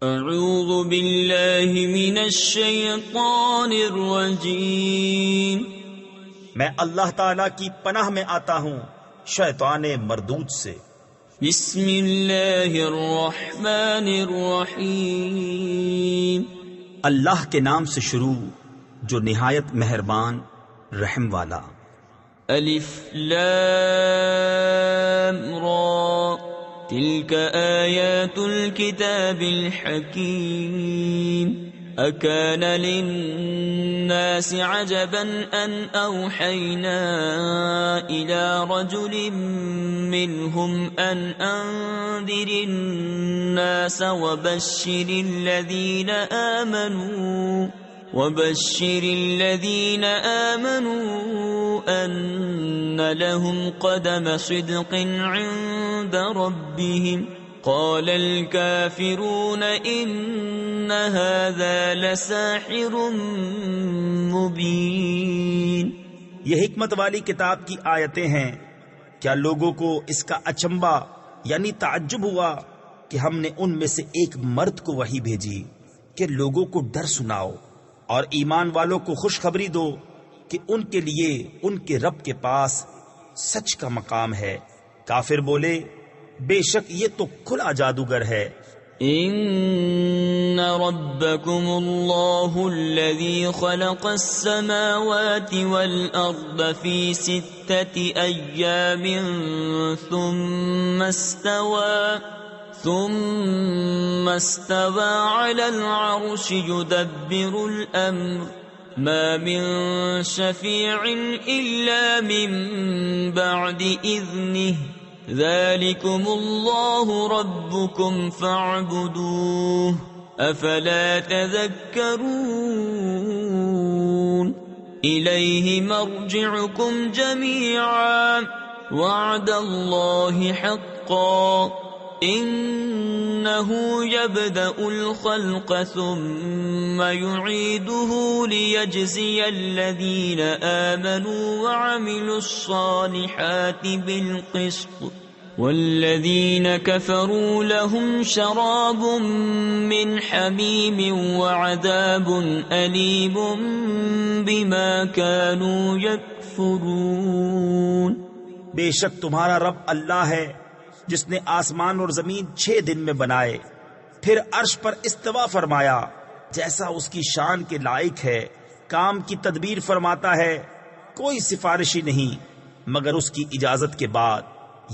اعوذ باللہ من الشیطان الرجیم، میں اللہ تعالی کی پناہ میں آتا ہوں شیطان مردود سے۔ بسم اللہ الرحمن الرحیم، اللہ کے نام سے شروع جو نہایت مہربان رحم والا۔ الف لام را، تلك آیات الكتاب الحکیم۔ أكان للناس عجبا أن أوحينا إلى رجل منهم أن أنذر الناس وبشر الذين آمنوا أن لهم قدم صدق عند ربهم، قال الكافرون إن هذا لساحر مبين۔ یہ حکمت والی کتاب کی آیتیں ہیں۔ کیا لوگوں کو اس کا اچنبھا یعنی تعجب ہوا کہ ہم نے ان میں سے ایک مرد کو وحی بھیجی کہ لوگوں کو ڈر سناؤ اور ایمان والوں کو خوشخبری دو کہ ان کے لیے ان کے رب کے پاس سچ کا مقام ہے۔ کافر بولے بے شک یہ تو کھلا جادوگر ہے۔ ان ربکم اللہ الذی خلق السماوات والارض فی 6 ایام ثم استوى على العرش يدبر الامر ما من شفیع الا من بعد اذنه ذلكم الله ربكم فاعبدوه افلا تذكرون۔ إليه مرجعكم جميعا وعد الله حقا إنه يبدأ الخلق ثم يعيده ليجزي الذين آمنوا وعملوا الصالحات بالقسط والذين كفروا لهم شراب من حميم وعذاب أليم بما كانوا يكفرون۔ بے شک تمہارا رب اللہ ہے جس نے آسمان اور زمین 6 دن میں بنائے، پھر عرش پر استوا فرمایا جیسا اس کی شان کے لائق ہے، کام کی تدبیر فرماتا ہے، کوئی سفارشی نہیں مگر اس کی اجازت کے بعد۔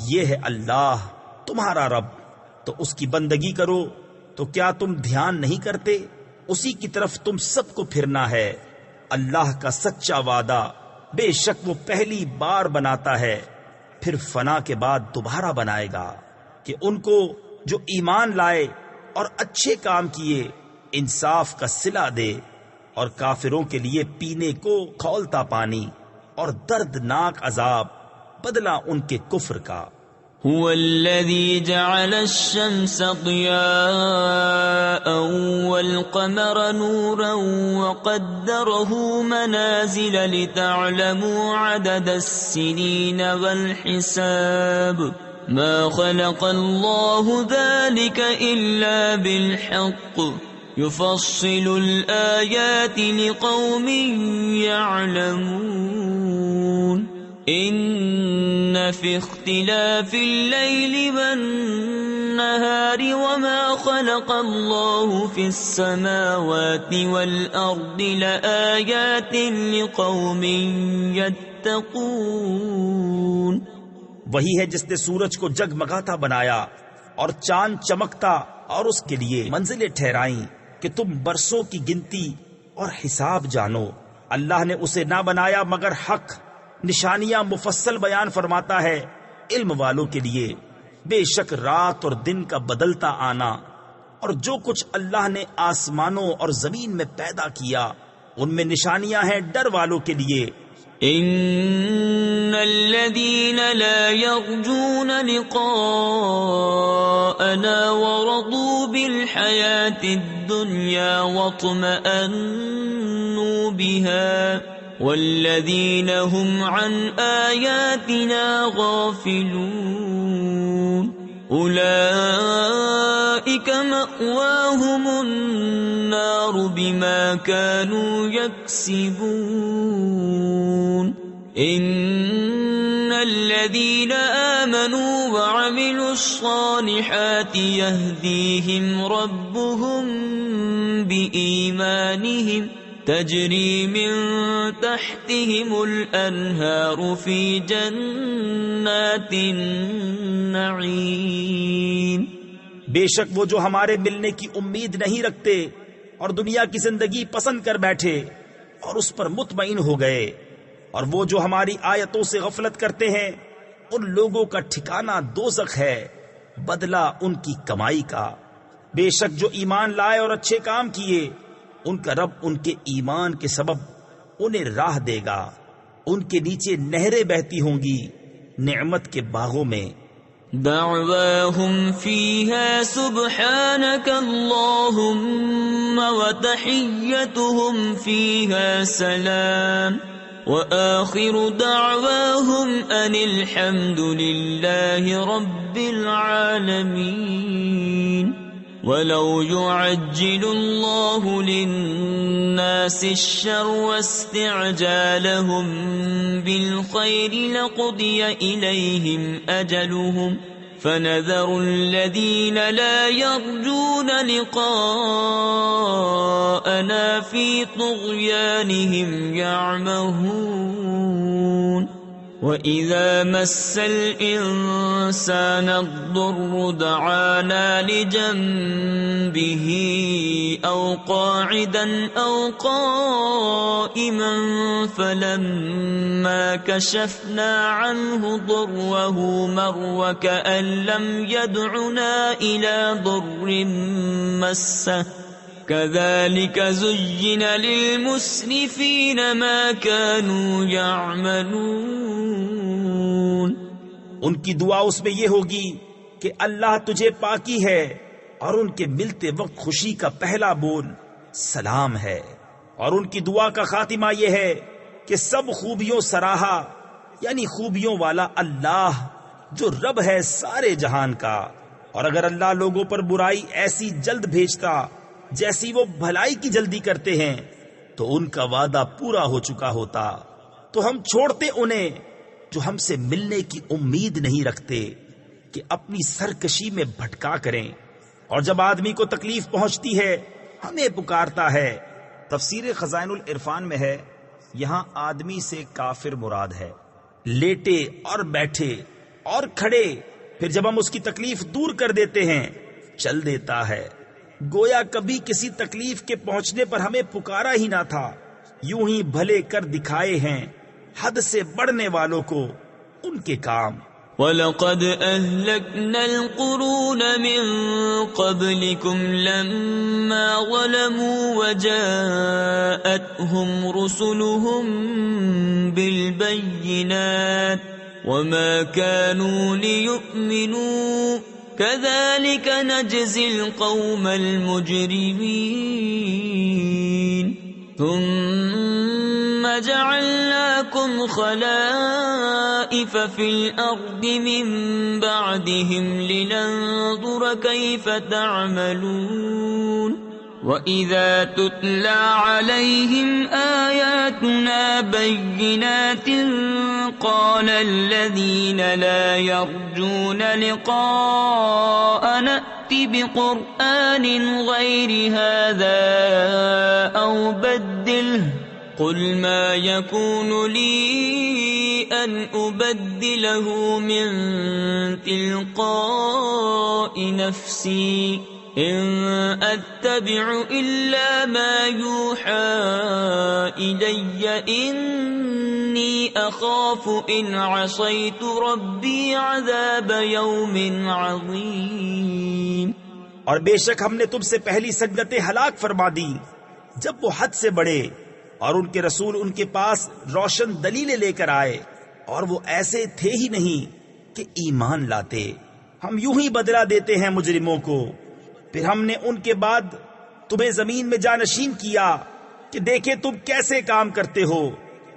یہ ہے اللہ تمہارا رب، تو اس کی بندگی کرو۔ تو کیا تم دھیان نہیں کرتے؟ اسی کی طرف تم سب کو پھرنا ہے۔ اللہ کا سچا وعدہ، بے شک وہ پہلی بار بناتا ہے پھر فنا کے بعد دوبارہ بنائے گا، کہ ان کو جو ایمان لائے اور اچھے کام کیے انصاف کا صلہ دے، اور کافروں کے لیے پینے کو کھولتا پانی اور دردناک عذاب بدلہ ان کے کفر کا۔ هو الذي جعل الشمس ضياء والقمر نورا وقدره منازل لتعلموا عدد السنين والحساب ما خلق الله ذلك إلا بالحق يفصل الآيات لقوم يعلمون۔ ان في اختلاف الليل والنهار وما خلق الله في السماوات والارض لآيات لقوم يتقون۔ وہی ہے جس نے سورج کو جگمگاتا بنایا اور چاند چمکتا اور اس کے لیے منزلیں ٹھہرائیں کہ تم برسوں کی گنتی اور حساب جانو۔ اللہ نے اسے نہ بنایا مگر حق، نشانیاں مفصل بیان فرماتا ہے علم والوں کے لیے۔ بے شک رات اور دن کا بدلتا آنا اور جو کچھ اللہ نے آسمانوں اور زمین میں پیدا کیا ان میں نشانیاں ہیں ڈر والوں کے لیے۔ ان الذين لا يرجون لقاءنا ورضوا بالحياة الدنيا واطمأنوا بها والذين هم عن آياتنا غافلون۔ أولئك مأواهم النار بما كانوا يكسبون إن الذين آمنوا وعملوا الصالحات يهديهم ربهم بإيمانهم تجري من تحتهم الأنهار في جنات النعيم. بے شک وہ جو ہمارے ملنے کی امید نہیں رکھتے اور دنیا کی زندگی پسند کر بیٹھے اور اس پر مطمئن ہو گئے، اور وہ جو ہماری آیتوں سے غفلت کرتے ہیں، ان لوگوں کا ٹھکانہ دوزخ ہے، بدلہ ان کی کمائی کا. بے شک جو ایمان لائے اور اچھے کام کیے، ان کا رب ان کے ایمان کے سبب انہیں راہ دے گا، ان کے نیچے نہریں بہتی ہوں گی نعمت کے باغوں میں. دعواهم فيها سبحانك اللهم وتحيتهم فيها سلام وآخر دعواهم أن الحمد لله رب العالمين. ولو يعجل الله للناس الشر واستعجالهم بالخير لقضي إليهم أجلهم فنذر الذين لا يرجون لقاءنا في طغيانهم يعمهون. وَإِذَا مَسَّ الْإِنسَانَ الضُّرُّ دَعَانَا لِجَنبِهِ أَوْ قَاعِدًا أَوْ قَائِمًا فَلَمَّا كَشَفْنَا عَنْهُ ضُرَّهُ مَرَّ كَأَن لَّمْ يَدْعُنَا إِلَى ضُرٍّ مَّسَّهُ كَذَلِكَ زُيِّنَ لِلْمُسْرِفِينَ مَا كَانُوا يَعْمَلُونَ. ان کی دعا اس میں یہ ہوگی کہ اللہ تجھے پاکی ہے، اور ان کے ملتے وقت خوشی کا پہلا بول سلام ہے، اور ان کی دعا کا خاتمہ یہ ہے کہ سب خوبیوں سراہا، یعنی خوبیوں والا اللہ جو رب ہے سارے جہان کا. اور اگر اللہ لوگوں پر برائی ایسی جلد بھیجتا جیسی وہ بھلائی کی جلدی کرتے ہیں تو ان کا وعدہ پورا ہو چکا ہوتا، تو ہم چھوڑتے انہیں جو ہم سے ملنے کی امید نہیں رکھتے کہ اپنی سرکشی میں بھٹکا کریں. اور جب آدمی کو تکلیف پہنچتی ہے ہمیں پکارتا ہے. تفسیر خزائن العرفان میں ہے یہاں آدمی سے کافر مراد ہے، لیٹے اور بیٹھے اور کھڑے، پھر جب ہم اس کی تکلیف دور کر دیتے ہیں چل دیتا ہے، گویا کبھی کسی تکلیف کے پہنچنے پر ہمیں پکارا ہی نہ تھا. یوں ہی بھلے کر دکھائے ہیں حد سے بڑھنے والوں کو ان کے کام. وَلَقَدْ أَهْلَكْنَا الْقُرُونَ مِنْ قَبْلِكُمْ لَمَّا ظَلَمُوا وَجَاءَتْهُمْ رُسُلُهُم بِالْبَيِّنَاتِ وَمَا كَانُوا لِيُؤْمِنُوا كَذَلِكَ نَجْزِي الْقَوْمَ الْمُجْرِمِينَ. ثُمَّ جَعَلْنَاكُمْ خَلَائِفَ فِي الْأَرْضِ مِنْ بَعْدِهِمْ لِنَنْظُرَ كَيْفَ تَعْمَلُونَ. وَإِذَا تُتْلَى عَلَيْهِمْ آيَاتُنَا بَيِّنَاتٍ قَالَ الَّذِينَ لَا يَرْجُونَ لِقَاءَنَا ائْتِ بِقُرْآنٍ غَيْرِ هَذَا أَوْ بَدِّلْهُ قُلْ مَا يَكُونُ لِي أَنْ أُبَدِّلَهُ مِنْ تِلْقَاءِ نَفْسِي إِنْ أَتَّبِعُ إِلَّا مَا يُوحَى إِلَيَّ إِنِّي أَخَافُ إِنْ عَصَيْتُ رَبِّي عَذَابَ يَوْمٍ عَظِيمٍ. اور بے شک ہم نے تم سے پہلی سنگتیں ہلاک فرما دی جب وہ حد سے بڑھے اور ان کے رسول ان کے پاس روشن دلیلیں لے کر آئے اور وہ ایسے تھے ہی نہیں کہ ایمان لاتے. ہم یوں ہی بدلہ دیتے ہیں مجرموں کو. پھر ہم نے ان کے بعد تمہیں زمین میں جانشین کیا کہ دیکھے تم کیسے کام کرتے ہو.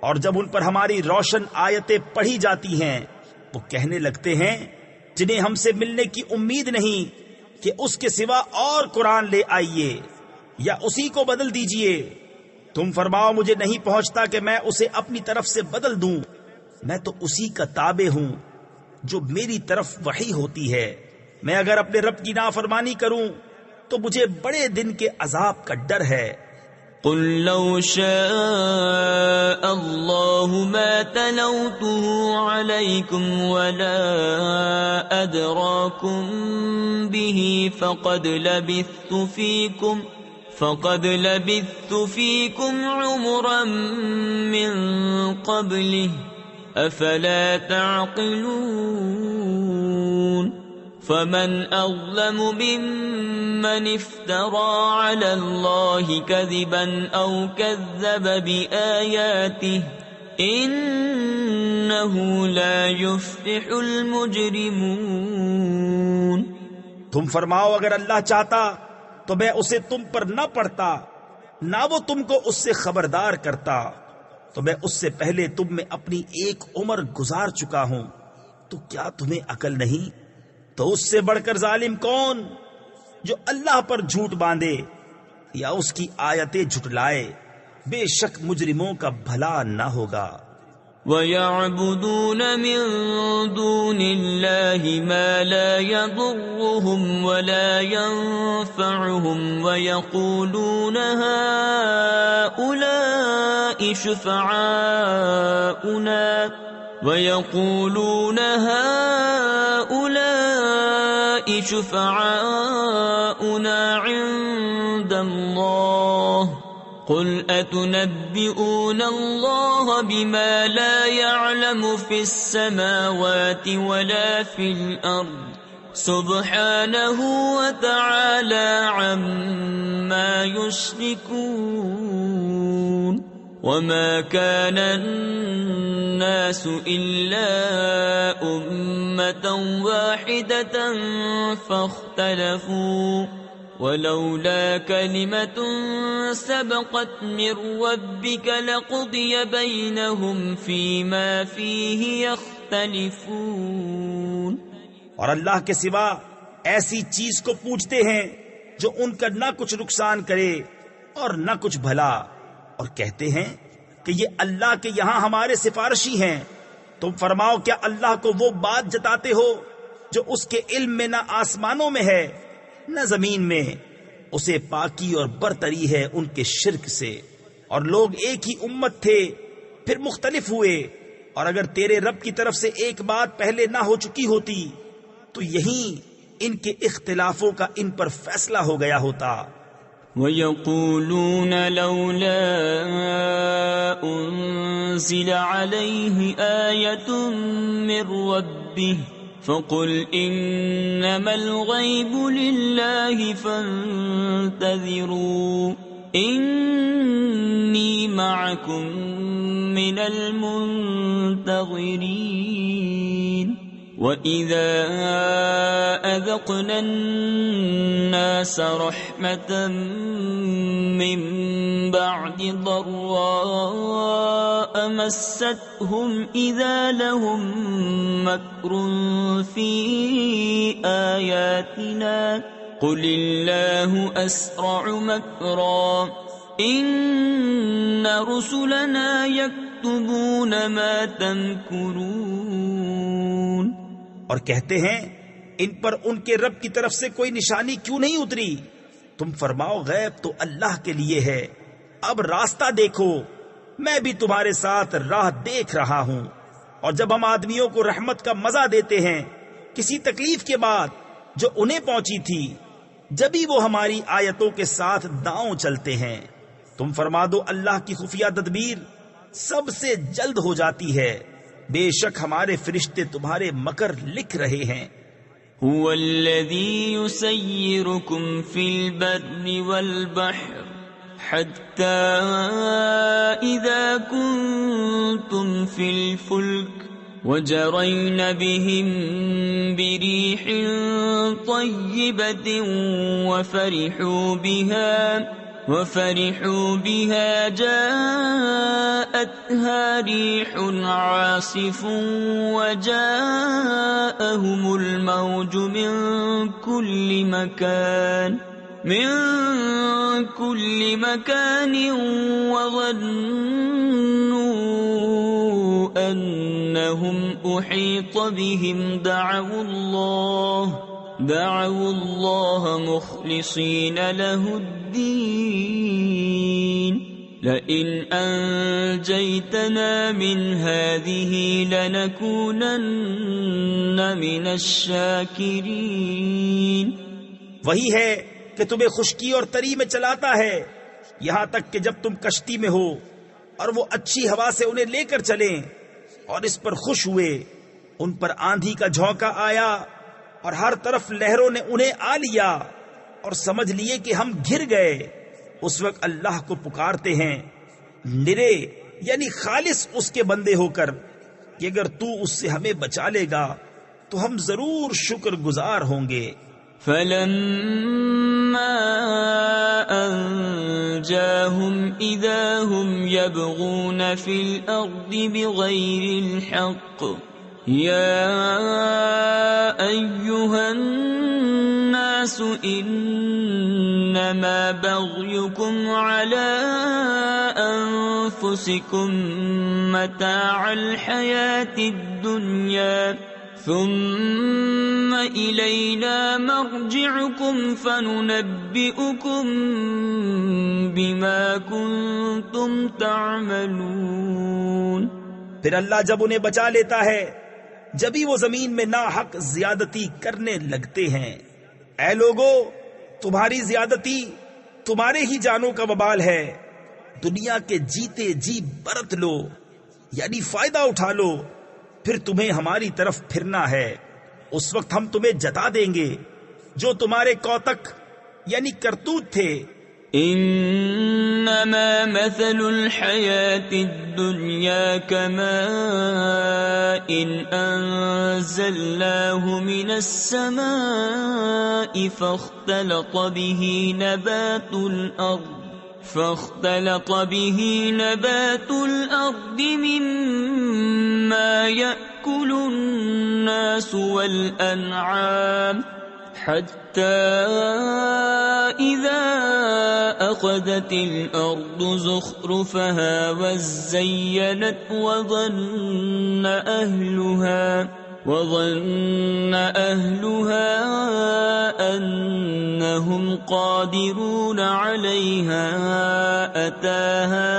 اور جب ان پر ہماری روشن آیتیں پڑھی جاتی ہیں وہ کہنے لگتے ہیں جنہیں ہم سے ملنے کی امید نہیں کہ اس کے سوا اور قرآن لے آئیے یا اسی کو بدل دیجئے۔ تم فرماؤ مجھے نہیں پہنچتا کہ میں اسے اپنی طرف سے بدل دوں، میں تو اسی کا تابع ہوں جو میری طرف وحی ہوتی ہے۔ میں اگر اپنے رب کی نافرمانی کروں تو مجھے بڑے دن کے عذاب کا ڈر ہے۔ قل لو شاء الله ما تلوته عليكم ولا أدراكم به فقد لبثت فيكم عمرا من قبله أفلا تعقلون فمن أظلم ممن افترى على الله كذبا أو كذب بآياته إنه لا يفلح المجرمون۔ تم فرماؤ اگر اللہ چاہتا تو میں اسے تم پر نہ پڑھتا، نہ وہ تم کو اس سے خبردار کرتا، تو میں اس سے پہلے تم میں اپنی ایک عمر گزار چکا ہوں، تو کیا تمہیں عقل نہیں؟ تو اس سے بڑھ کر ظالم کون جو اللہ پر جھوٹ باندھے یا اس کی آیتیں جھٹلائے؟ بے شک مجرموں کا بھلا نہ ہوگا۔ وَيَعْبُدُونَ مِن دُونِ اللَّهِ مَا لَا يَضُرُّهُمْ وَلَا يَنفَعُهُمْ وَيَقُولُونَ هَؤُلَاءِ شُفَعَاؤُنَا عِندَ اللَّهِ قُلْ أَتُنَبِّئُونَ اللَّهَ بِمَا لَا يَعْلَمُ فِي السَّمَاوَاتِ وَلَا فِي الْأَرْضِ سُبْحَانَهُ وَتَعَالَى عَمَّا يُشْرِكُونَ۔ وَمَا كَانَ النَّاسُ إِلَّا أُمَّةً وَاحِدَةً فَاخْتَلَفُوا وَلَوْلَا كَلِمَةٌ سَبَقَتْ مِنْ رَبِّكَ لَقُضِيَ بَيْنَهُمْ فِيمَا فِيهِ يَخْتَلِفُونَ۔ اور اللہ کے سوا ایسی چیز کو پوچھتے ہیں جو ان کا نہ کچھ نقصان کرے اور نہ کچھ بھلا، اور کہتے ہیں کہ یہ اللہ کے یہاں ہمارے سفارشی ہیں۔ تم فرماؤ کیا اللہ کو وہ بات جتاتے ہو جو اس کے علم میں نہ آسمانوں میں ہے نہ زمین میں؟ اسے پاکی اور برتری ہے ان کے شرک سے۔ اور لوگ ایک ہی امت تھے پھر مختلف ہوئے، اور اگر تیرے رب کی طرف سے ایک بات پہلے نہ ہو چکی ہوتی تو یہیں ان کے اختلافوں کا ان پر فیصلہ ہو گیا ہوتا۔ وَيَقُولُونَ لَوْلَا أُنزِلَ عَلَيْهِ آيَةٌ مِّن رَّبِّهِ فَقُلْ إِنَّمَا الْغَيْبُ لِلَّهِ فَانتَظِرُوا إِنِّي مَعَكُمْ مِنَ الْمُنتَظِرِينَ۔ وَإِذَا أَذَقْنَا النَّاسَ رَحْمَةً مِّن بَعْدِ ضَرَّاءَ مَسَّتْهُمْ إِذَا لَهُم مَّكْرٌ فِي آيَاتِنَا قُلِ اللَّهُ أَسْرَعُ مَكْرًا إِنَّ رُسُلَنَا يَكْتُبُونَ مَا تَمْكُرُونَ۔ اور کہتے ہیں ان پر ان کے رب کی طرف سے کوئی نشانی کیوں نہیں اتری؟ تم فرماؤ غیب تو اللہ کے لیے ہے، اب راستہ دیکھو، میں بھی تمہارے ساتھ راہ دیکھ رہا ہوں۔ اور جب ہم آدمیوں کو رحمت کا مزہ دیتے ہیں کسی تکلیف کے بعد جو انہیں پہنچی تھی، جبھی وہ ہماری آیتوں کے ساتھ داؤں چلتے ہیں۔ تم فرما دو اللہ کی خفیہ تدبیر سب سے جلد ہو جاتی ہے، بے شک ہمارے فرشتے تمہارے مکر لکھ رہے ہیں۔ هو الذي يسيركم في البر والبحر حتى إذا كنتم في الفلك وجرين بهم بريح طيبة وفرحوا بها جاءتها ريح عاصف وجاءهم الموج من كل مكان وظنوا أنهم أحيط بهم دعوا الله مخلصين له الدين لئن أنجيتنا من هذه لنكونن من الشاكرين. وہی ہے کہ تمہیں خشکی اور تری میں چلاتا ہے یہاں تک کہ جب تم کشتی میں ہو اور وہ اچھی ہوا سے انہیں لے کر چلیں اور اس پر خوش ہوئے. ان پر آندھی کا جھونکا آیا اور ہر طرف لہروں نے انہیں آ لیا اور سمجھ لیے کہ ہم گر گئے. اس وقت اللہ کو پکارتے ہیں نرے یعنی خالص اس کے بندے ہو کر کہ اگر تو اس سے ہمیں بچا لے گا تو ہم ضرور شکر گزار ہوں گے. فلما أنجاهم إذا هم يبغون في الأرض بغير الحق يا أيها الناس إنما بغيكم على أنفسكم متاع الحياة الدنيا ثم إلينا مرجعكم فننبئكم بما كنتم تعملون. پھر اللہ جب انہیں بچا لیتا ہے جبھی وہ زمین میں ناحق زیادتی کرنے لگتے ہیں. اے لوگو تمہاری زیادتی تمہارے ہی جانوں کا وبال ہے. دنیا کے جیتے جی برت لو یعنی فائدہ اٹھا لو پھر تمہیں ہماری طرف پھرنا ہے. اس وقت ہم تمہیں جتا دیں گے جو تمہارے کوتک یعنی کرتوت تھے. انما مثل الحياة الدنيا كماء انزلناه من السماء فاختلط به نبات الأرض مما يأكل الناس والأنعام حتى إذا أخذت الأرض زخرفها وزينت وظن أهلها أنهم قادرون عليها أتاها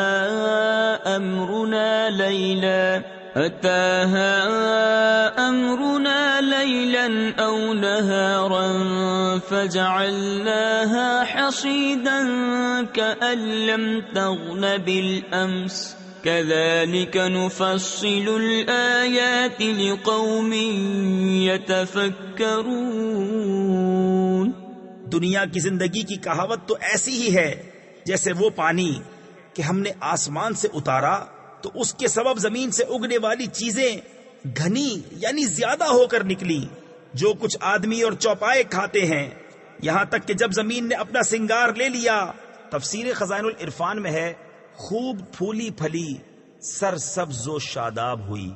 أمرنا ليلا أو نهارا فجعلناها حصيدا كأن لم تغن بالأمس كذلك نفصل الآيات لقوم يتفكرون. دنیا کی زندگی کی کہاوت تو ایسی ہی ہے جیسے وہ پانی کہ ہم نے آسمان سے اتارا تو اس کے سبب زمین سے اگنے والی چیزیں گھنی یعنی زیادہ ہو کر نکلی جو کچھ آدمی اور چوپائے کھاتے ہیں یہاں تک کہ جب زمین نے اپنا سنگار لے لیا. تفسیر خزائن العرفان میں ہے خوب پھولی پھلی سر سبز و شاداب ہوئی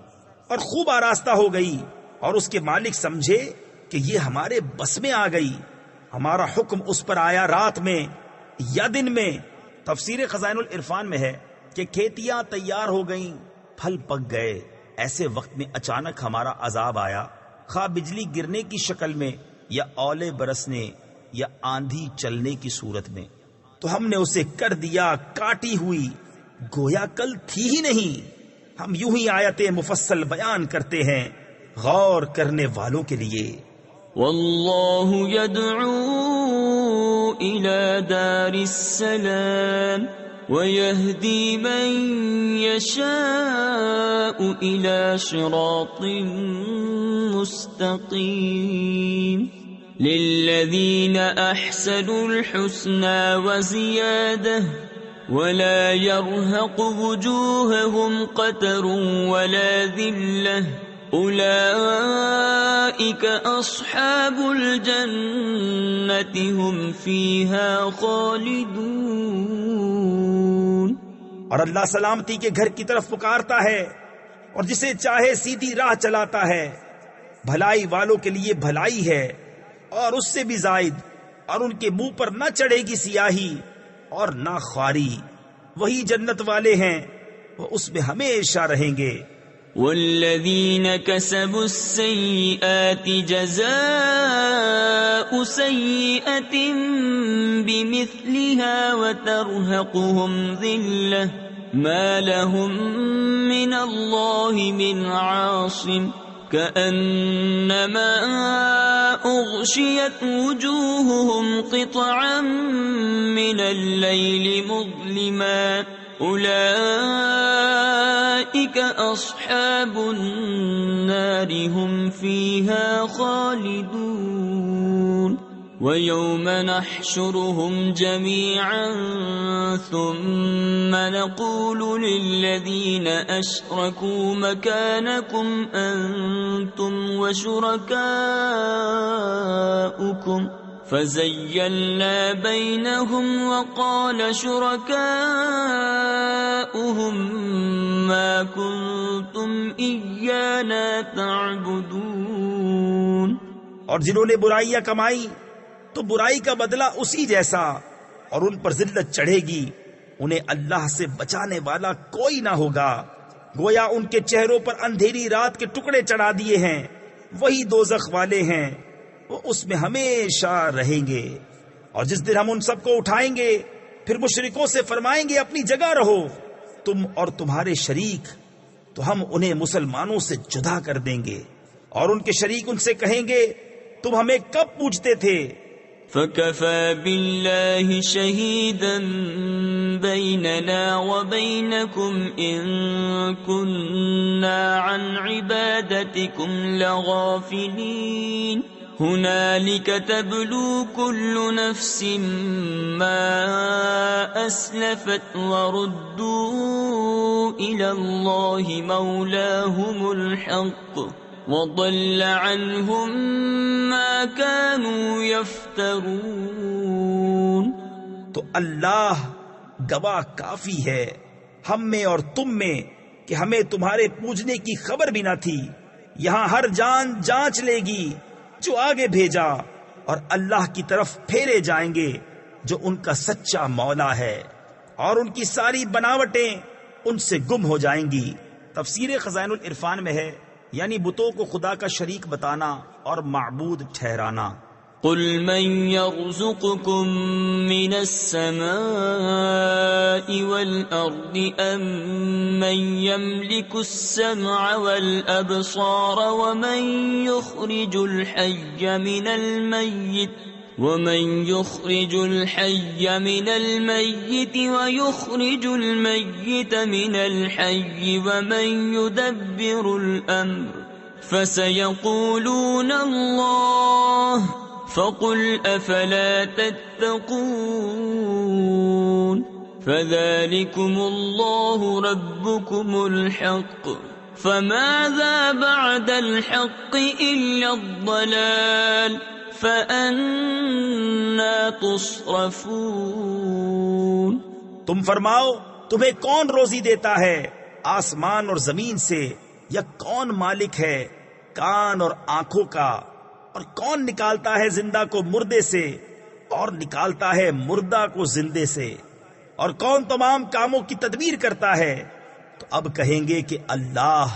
اور خوب آراستہ ہو گئی اور اس کے مالک سمجھے کہ یہ ہمارے بس میں آ گئی. ہمارا حکم اس پر آیا رات میں یا دن میں. تفسیر خزائن العرفان میں ہے کہ کھیتیاں تیار ہو گئیں پھل پک گئے. ایسے وقت میں اچانک ہمارا عذاب آیا خواہ بجلی گرنے کی شکل میں یا اولے برسنے یا آندھی چلنے کی صورت میں تو ہم نے اسے کر دیا کاٹی ہوئی گویا کل تھی ہی نہیں. ہم یوں ہی آیتیں مفصل بیان کرتے ہیں غور کرنے والوں کے لیے. واللہ يدعو الى دار السلام ويهدي من يشاء الى صراط مستقيم. للذين احسنوا الحسنى وزيادة ولا يرهق وجوههم قتر ولا ذلة أولئك أصحاب الجنة هم فيها خالدون۔ اور اللہ سلامتی کے گھر کی طرف پکارتا ہے اور جسے چاہے سیدھی راہ چلاتا ہے۔ بھلائی والوں کے لیے بھلائی ہے اور اس سے بھی زائد، اور ان کے منہ پر نہ چڑھے گی سیاہی اور نہ خواری۔ وہی جنت والے ہیں، وہ اس میں ہمیشہ رہیں گے۔ والذین کسبوا السیئات جزاء سیئۃ بمثلها وترهقهم ذلة ما لهم من اللہ من عاصم كأنما أغشيت وجوههم قطعا من الليل مظلما أولئك أصحاب النار هم فيها خالدون۔ وَيَوْمَ نَحْشُرُهُمْ جَمِيعًا ثُمَّ نَقُولُ لِلَّذِينَ أَشْرَكُوا مَكَانَكُمْ أَنْتُمْ وَشُرَكَاؤُكُمْ فَزَيَّلْنَا بَيْنَهُمْ وَقَالَ شُرَكَاؤُهُمْ مَا كُنْتُمْ إِيَّانَا تَعْبُدُونَ۔ اور جنہوں نے برائیاں کمائی تو برائی کا بدلہ اسی جیسا، اور ان پر ذلت چڑھے گی، انہیں اللہ سے بچانے والا کوئی نہ ہوگا۔ گویا ان کے چہروں پر اندھیری رات کے ٹکڑے چڑھا دیے ہیں، وہی دوزخ والے ہیں، وہ اس میں ہمیشہ رہیں گے۔ اور جس دن ہم ان سب کو اٹھائیں گے، پھر مشرکوں سے فرمائیں گے اپنی جگہ رہو، تم اور تمہارے شریک، تو ہم انہیں مسلمانوں سے جدا کر دیں گے، اور ان کے شریک ان سے کہیں گے تم ہمیں کب پوچھتے تھے؟ فَكَفَى بِاللَّهِ شَهِيدًا بَيْنَنَا وَبَيْنَكُمْ إِن كُنَّا عَنْ عِبَادَتِكُمْ لَغَافِلِينَ هُنَالِكَ تَبْلُو كُلُّ نَفْسٍ مَا أَسْلَفَتْ وَرُدُّوا إِلَى اللَّهِ مَوْلَاهُمُ الْحَقِّ وَضَلَّ عَنْهُمْ مَا كَانُوا يَفْتَرُونَ۔ تو اللہ گواہ کافی ہے ہم میں اور تم میں کہ ہمیں تمہارے پوجنے کی خبر بھی نہ تھی۔ یہاں ہر جان جانچ لے گی جو آگے بھیجا، اور اللہ کی طرف پھیرے جائیں گے جو ان کا سچا مولا ہے، اور ان کی ساری بناوٹیں ان سے گم ہو جائیں گی۔ تفسیر خزائن العرفان میں ہے، یعنی بتوں کو خدا کا شریک بتانا اور معبود ٹھہرانا۔ قل من يرزقكم من السماء والأرض أم من يملك السمع والأبصار ومن يخرج الحي من الميت ويخرج الميت من الحي ومن يدبر الأمر فسيقولون الله فقل أفلا تتقون فذلكم الله ربكم الحق فماذا بعد الحق إلا الضلال فأنا تصرفون۔ تم فرماؤ تمہیں کون روزی دیتا ہے آسمان اور زمین سے، یا کون مالک ہے کان اور آنکھوں کا، اور کون نکالتا ہے زندہ کو مردے سے اور نکالتا ہے مردہ کو زندے سے، اور کون تمام کاموں کی تدبیر کرتا ہے؟ تو اب کہیں گے کہ اللہ۔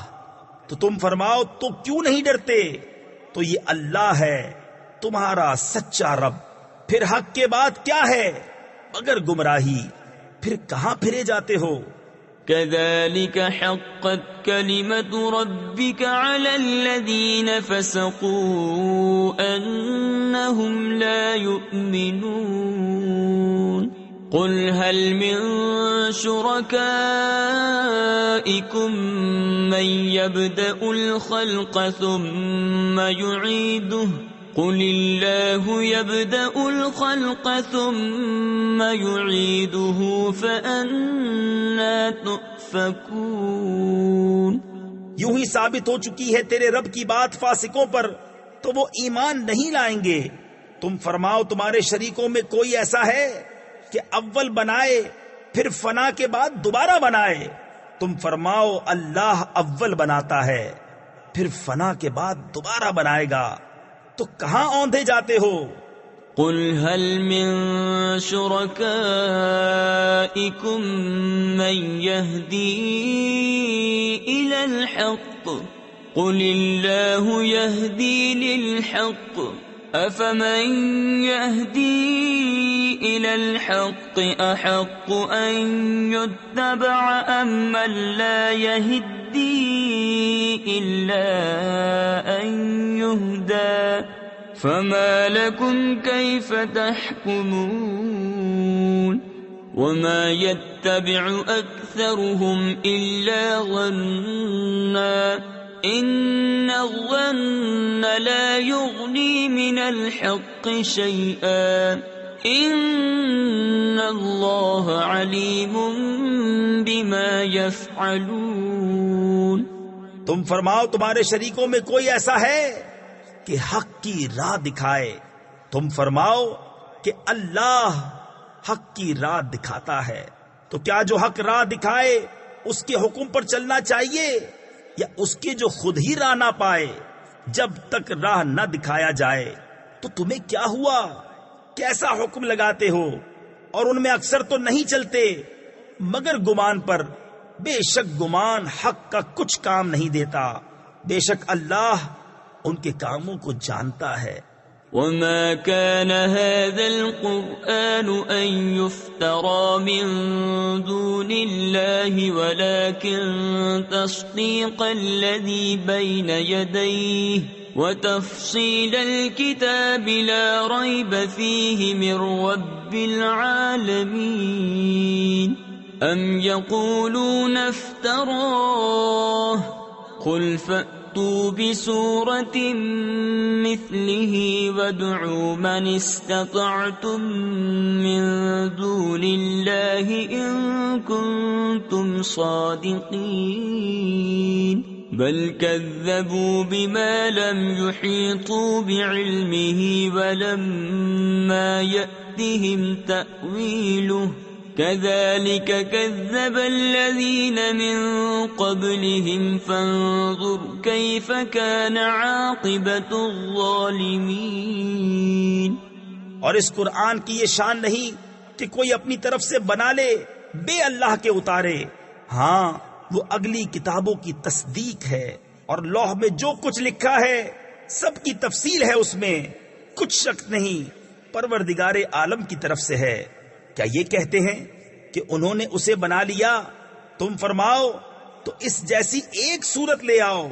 تو تم فرماؤ تو کیوں نہیں ڈرتے؟ تو یہ اللہ ہے تمہارا سچا رب، پھر حق کے بعد کیا ہے مگر گمراہی، پھر کہاں پھرے جاتے ہو؟ كذلك حقت كلمة ربك على الذين فسقوا أنهم لا يؤمنون قل هل من شركائكم من يبدأ الخلق ثم يعيده قل الله يبدأ الخلق ثم يعيده فأنا تؤفكون۔ یوں ہی ثابت ہو چکی ہے تیرے رب کی بات فاسقوں پر تو وہ ایمان نہیں لائیں گے۔ تم فرماؤ تمہارے شریکوں میں کوئی ایسا ہے کہ اول بنائے پھر فنا کے بعد دوبارہ بنائے؟ تم فرماؤ اللہ اول بناتا ہے پھر فنا کے بعد دوبارہ بنائے گا، تو کہاں اوندھے جاتے ہو؟ قل هل من شركائكم من يهدي إلى الحق قل الله يهدي للحق أفمن يهدي إلى الحق أحق أن يتبع أم من لا يهدي إلا أن يهدى فما لكم كيف تحكمون وما يتبع أكثرهم إلا ظنا إن الظن لا يغني من الحق شيئا إن الله عليم بما يفعلون۔ تم فرماؤ تمہارے شریکوں میں کوئی ایسا ہے کہ حق کی راہ دکھائے؟ تم فرماؤ کہ اللہ حق کی راہ دکھاتا ہے، تو کیا جو حق راہ دکھائے اس کے حکم پر چلنا چاہیے یا اس کے جو خود ہی راہ نہ پائے؟ جب تک راہ نہ دکھایا جائے تو تمہیں کیا ہوا؟ کیسا حکم لگاتے ہو؟ اور ان میں اکثر تو نہیں چلتے مگر گمان پر۔ بے شک گمان حق کا کچھ کام نہیں دیتا، بے شک اللہ ان کے کاموں کو جانتا ہے۔ وما كان هذا القرآن أن يفترى من دون الله ولكن تصديق الذي بين يديه وتفصيل الكتاب لا ريب فيه من رب العالمين أم يقولون افتراه قل فأتوا بسورة مثله وادعوا من استطعتم من دون الله إن كنتم صادقين بل كذبوا بما لم يحيطوا بعلمه ولما يأتهم تأويله كذلك كذب الذين من قبلهم فانظر كيف كان عاقبة الظالمين۔ اور اس قرآن کی یہ شان نہیں کہ کوئی اپنی طرف سے بنا لے بے اللہ کے اتارے، ہاں وہ اگلی کتابوں کی تصدیق ہے اور لوح میں جو کچھ لکھا ہے سب کی تفصیل ہے، اس میں کچھ شک نہیں، پروردگار عالم کی طرف سے ہے۔ کیا یہ کہتے ہیں کہ انہوں نے اسے بنا لیا؟ تم فرماؤ تو اس جیسی ایک صورت لے آؤ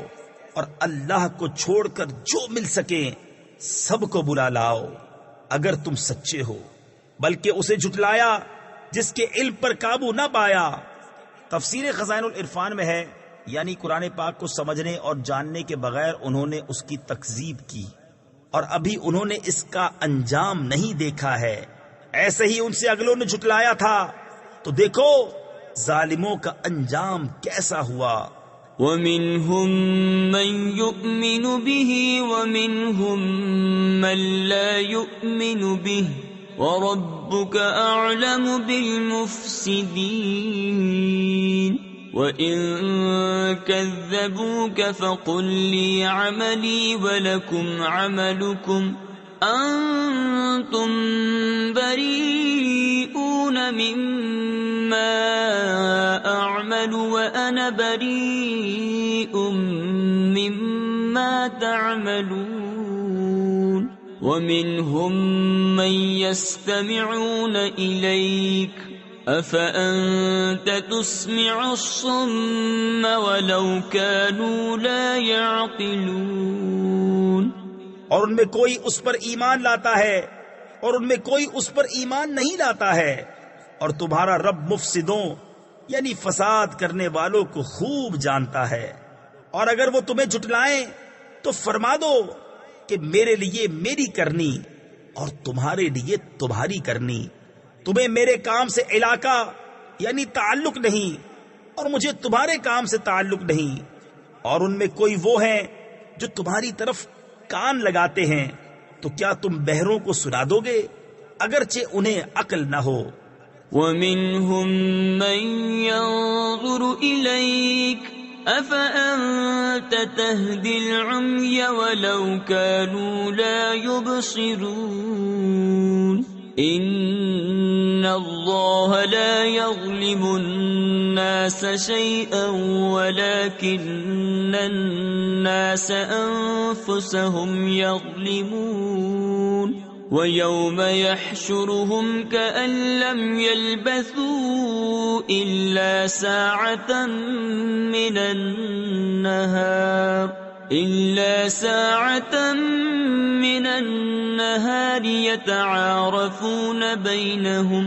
اور اللہ کو چھوڑ کر جو مل سکے سب کو بلا لاؤ اگر تم سچے ہو، بلکہ اسے جھٹلایا جس کے علم پر قابو نہ پایا۔ تفسیر خزائن العرفان میں ہے، یعنی قرآن پاک کو سمجھنے اور جاننے کے بغیر انہوں نے اس کی تکذیب کی اور ابھی انہوں نے اس کا انجام نہیں دیکھا ہے، ایسے ہی ان سے اگلوں نے جھٹلایا تھا، تو دیکھو ظالموں کا انجام کیسا ہوا۔ وَمِنْهُمْ مَنْ يُؤْمِنُ بِهِ وَمِنْهُمْ مَنْ لَا يُؤْمِنُ بِهِ وَرَبُّكَ أَعْلَمُ بِالْمُفْسِدِينَ وَإِن كَذَّبُوكَ فَقُلْ لِي عَمَلِي وَلَكُمْ عَمَلُكُمْ أَنْتُمْ بَرِيئُونَ مِمَّا أَعْمَلُ وَأَنَا بَرِيءٌ مِمَّا تَعْمَلُونَ وَمِنْهُمْ مَنْ يَسْتَمِعُونَ إِلَيْكَ أَفَأَنْتَ تُسْمِعُ الصُّمَّ وَلَوْ كَانُوا لَا يَعْقِلُونَ۔ اور ان میں کوئی اس پر ایمان لاتا ہے اور ان میں کوئی اس پر ایمان نہیں لاتا ہے، اور تمہارا رب مفسدوں یعنی فساد کرنے والوں کو خوب جانتا ہے۔ اور اگر وہ تمہیں جھٹلائیں تو فرما دو کہ میرے لیے میری کرنی اور تمہارے لیے تمہاری کرنی، تمہیں میرے کام سے علاقہ یعنی تعلق نہیں اور مجھے تمہارے کام سے تعلق نہیں، اور ان میں کوئی وہ ہیں جو تمہاری طرف کان لگاتے ہیں، تو کیا تم بہروں کو سنا دو گے اگرچہ انہیں عقل نہ ہو؟ وَمِنْهُمْ مَنْ يَنظُرُ إِلَيْكَ أَفَأَنْتَ تَهْدِي الْعُمْيَ وَلَوْ كَانُوا لَا يُبْصِرُونَ إِنَّ اللَّهَ لَا يَظْلِمُ النَّاسَ شَيْئًا وَلَكِنَّ النَّاسَ أَنفُسَهُمْ يَظْلِمُونَ وَيَوْمَ يَحْشُرُهُمْ كَأَنْ لَمْ يَلْبَثُوا إِلَّا سَاعَةً مِّنَ النَّهَارِ يَتَعَارَفُونَ بَيْنَهُمْ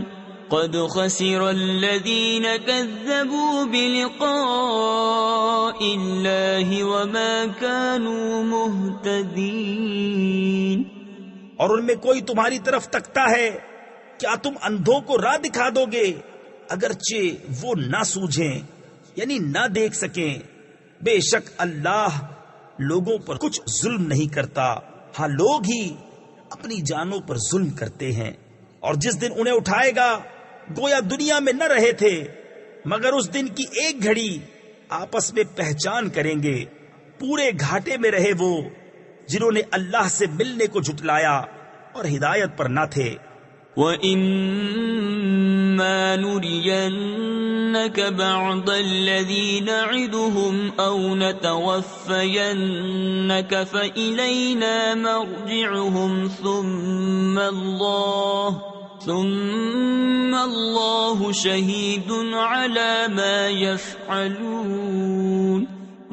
قَدْ خَسِرَ الَّذِينَ كَذَّبُوا بِلِقَاءِ اللَّهِ وَمَا كَانُوا مُهْتَدِينَ۔ اور ان میں کوئی تمہاری طرف تکتا ہے، کیا تم اندھوں کو راہ دکھا دو گے اگرچہ وہ نہ سوجھیں، یعنی نہ دیکھ سکیں؟ بے شک اللہ لوگوں پر کچھ ظلم نہیں کرتا، ہاں لوگ ہی اپنی جانوں پر ظلم کرتے ہیں۔ اور جس دن انہیں اٹھائے گا گویا دنیا میں نہ رہے تھے، مگر اس دن کی ایک گھڑی آپس میں پہچان کریں گے۔ پورے گھاٹے میں رہے وہ جنہوں نے اللہ سے ملنے کو جھٹلایا اور ہدایت پر نہ تھے۔ وَإِمَّا نُرِيَنَّكَ بَعْضَ الَّذِي نَعِدُهُمْ أَوْ نَتَوَفَّيَنَّكَ فَإِلَيْنَا مَرْجِعُهُمْ ثُمَّ اللَّهُ شَهِيدٌ عَلَى مَا يَفْعَلُونَ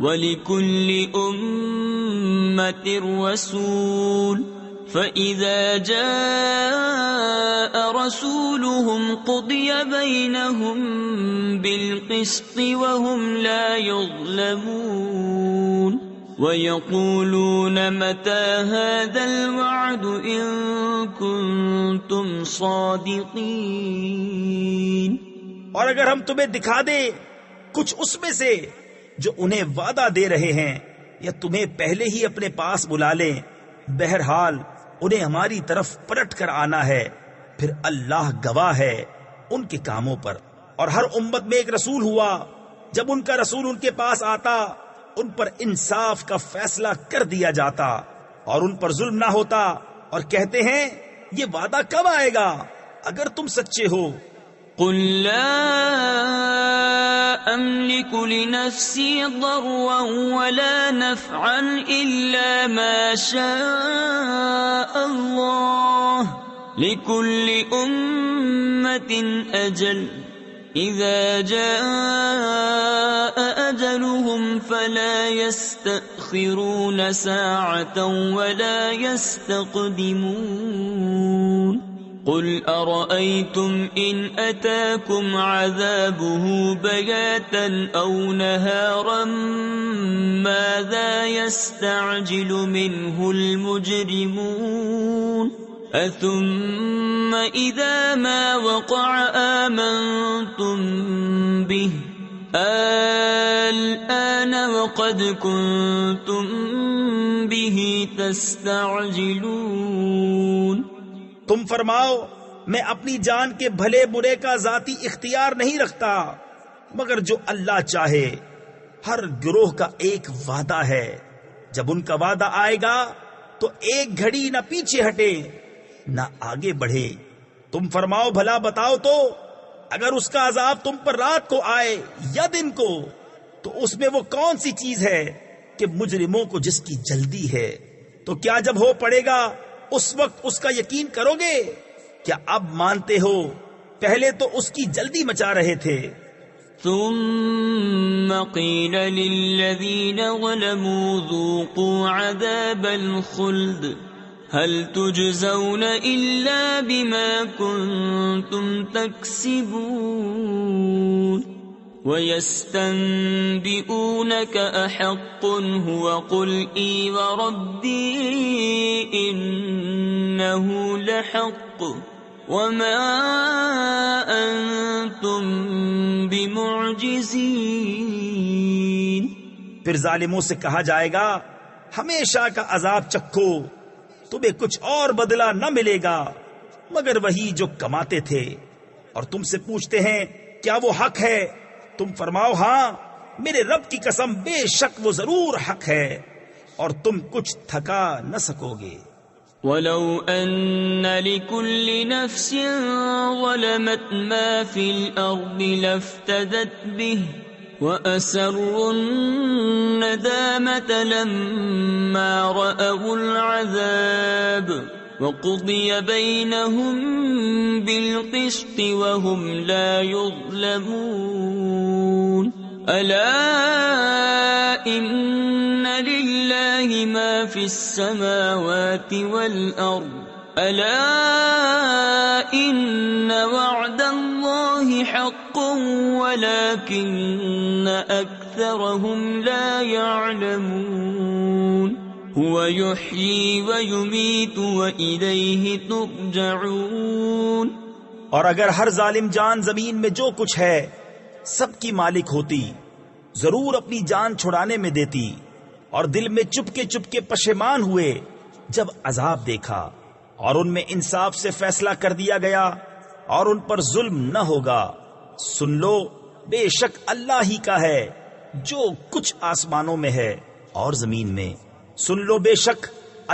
وَلِكُلِّ أُمَّةٍ رَسُولٌ فَإِذَا جَاءَ رَسُولُهُمْ قُضِيَ بَيْنَهُمْ بِالْقِسْطِ وَهُمْ لَا يُظْلَمُونَ وَيَقُولُونَ مَتَى هَذَا الْوَعْدُ إِن كُنتُمْ صَادِقِينَ۔ اور اگر ہم تمہیں دکھا دیں کچھ اس میں سے جو انہیں وعدہ دے رہے ہیں، یا تمہیں پہلے ہی اپنے پاس بلا لیں، بہرحال انہیں ہماری طرف پلٹ کر آنا ہے، پھر اللہ گواہ ہے ان کے کاموں پر۔ اور ہر امت میں ایک رسول ہوا، جب ان کا رسول ان کے پاس آتا ان پر انصاف کا فیصلہ کر دیا جاتا اور ان پر ظلم نہ ہوتا، اور کہتے ہیں یہ وعدہ کب آئے گا اگر تم سچے ہو؟ قُل لَّا أَمْلِكُ لِنَفْسِي ضَرًّا وَلَا نَفْعًا إِلَّا مَا شَاءَ اللَّهُ لِكُلِّ أُمَّةٍ أَجَلٌ إِذَا جَاءَ أَجَلُهُمْ فَلَا يَسْتَأْخِرُونَ سَاعَةً وَلَا يَسْتَقْدِمُونَ قُلْ أَرَأَيْتُمْ إِنْ أَتَاكُمْ عَذَابُهُ بَيَاتًا أَوْ نَهَارًا مَاذَا يَسْتَعْجِلُ مِنْهُ الْمُجْرِمُونَ أَثُمَّ إِذَا مَا وَقَعَ آمَنْتُمْ بِهِ الْآنَ وَقَدْ كُنْتُمْ بِهِ تَسْتَعْجِلُونَ۔ تم فرماؤ میں اپنی جان کے بھلے برے کا ذاتی اختیار نہیں رکھتا، مگر جو اللہ چاہے۔ ہر گروہ کا ایک وعدہ ہے، جب ان کا وعدہ آئے گا تو ایک گھڑی نہ پیچھے ہٹے نہ آگے بڑھے۔ تم فرماؤ بھلا بتاؤ تو اگر اس کا عذاب تم پر رات کو آئے یا دن کو، تو اس میں وہ کون سی چیز ہے کہ مجرموں کو جس کی جلدی ہے؟ تو کیا جب ہو پڑے گا اس وقت اس کا یقین کرو گے؟ کیا اب مانتے ہو؟ پہلے تو اس کی جلدی مچا رہے تھے۔ ثم قيل للذين ظلموا ذوقوا عذاب الخلد هل تجزون إلا بما كنتم تكسبون ويستنبئونك أحق هو قل إي وربي إنه لحق وما أنتم بمعجزين پھر ظالموں سے کہا جائے گا ہمیشہ کا عذاب چکھو، تمہیں کچھ اور بدلہ نہ ملے گا مگر وہی جو کماتے تھے۔ اور تم سے پوچھتے ہیں کیا وہ حق ہے؟ تم فرماؤ ہاں میرے رب کی قسم بے شک وہ ضرور حق ہے، اور تم کچھ تھکا نہ سکو گے۔ وَلَوْ أَنَّ لِكُلِّ نَفْسٍ ظَلَمَتْ مَا فِي الْأَرْضِ لَافْتَدَتْ بِهِ وَأَسَرُّوا النَّدَامَةَ لَمَّا رَأَوُا الْعَذَابَ وَقُضِيَ بَيْنَهُم بِالْقِسْطِ وَهُمْ لَا يُظْلَمُونَ أَلَا إِنَّ لِلَّهِ مَا فِي السَّمَاوَاتِ وَالْأَرْضِ أَلَا إِنَّ وَعْدَ اللَّهِ حَقٌّ وَلَكِنَّ أَكْثَرَهُمْ لَا يَعْلَمُونَ هُوَ يُحْيِي وَيُمِيتُ وَإِلَيْهِ تُرْجَعُونَ۔ اور اگر ہر ظالم جان زمین میں جو کچھ ہے سب کی مالک ہوتی، ضرور اپنی جان چھڑانے میں دیتی، اور دل میں چپکے پشیمان ہوئے جب عذاب دیکھا، اور ان میں انصاف سے فیصلہ کر دیا گیا اور ان پر ظلم نہ ہوگا۔ سن لو بے شک اللہ ہی کا ہے جو کچھ آسمانوں میں ہے اور زمین میں۔ سن لو بے شک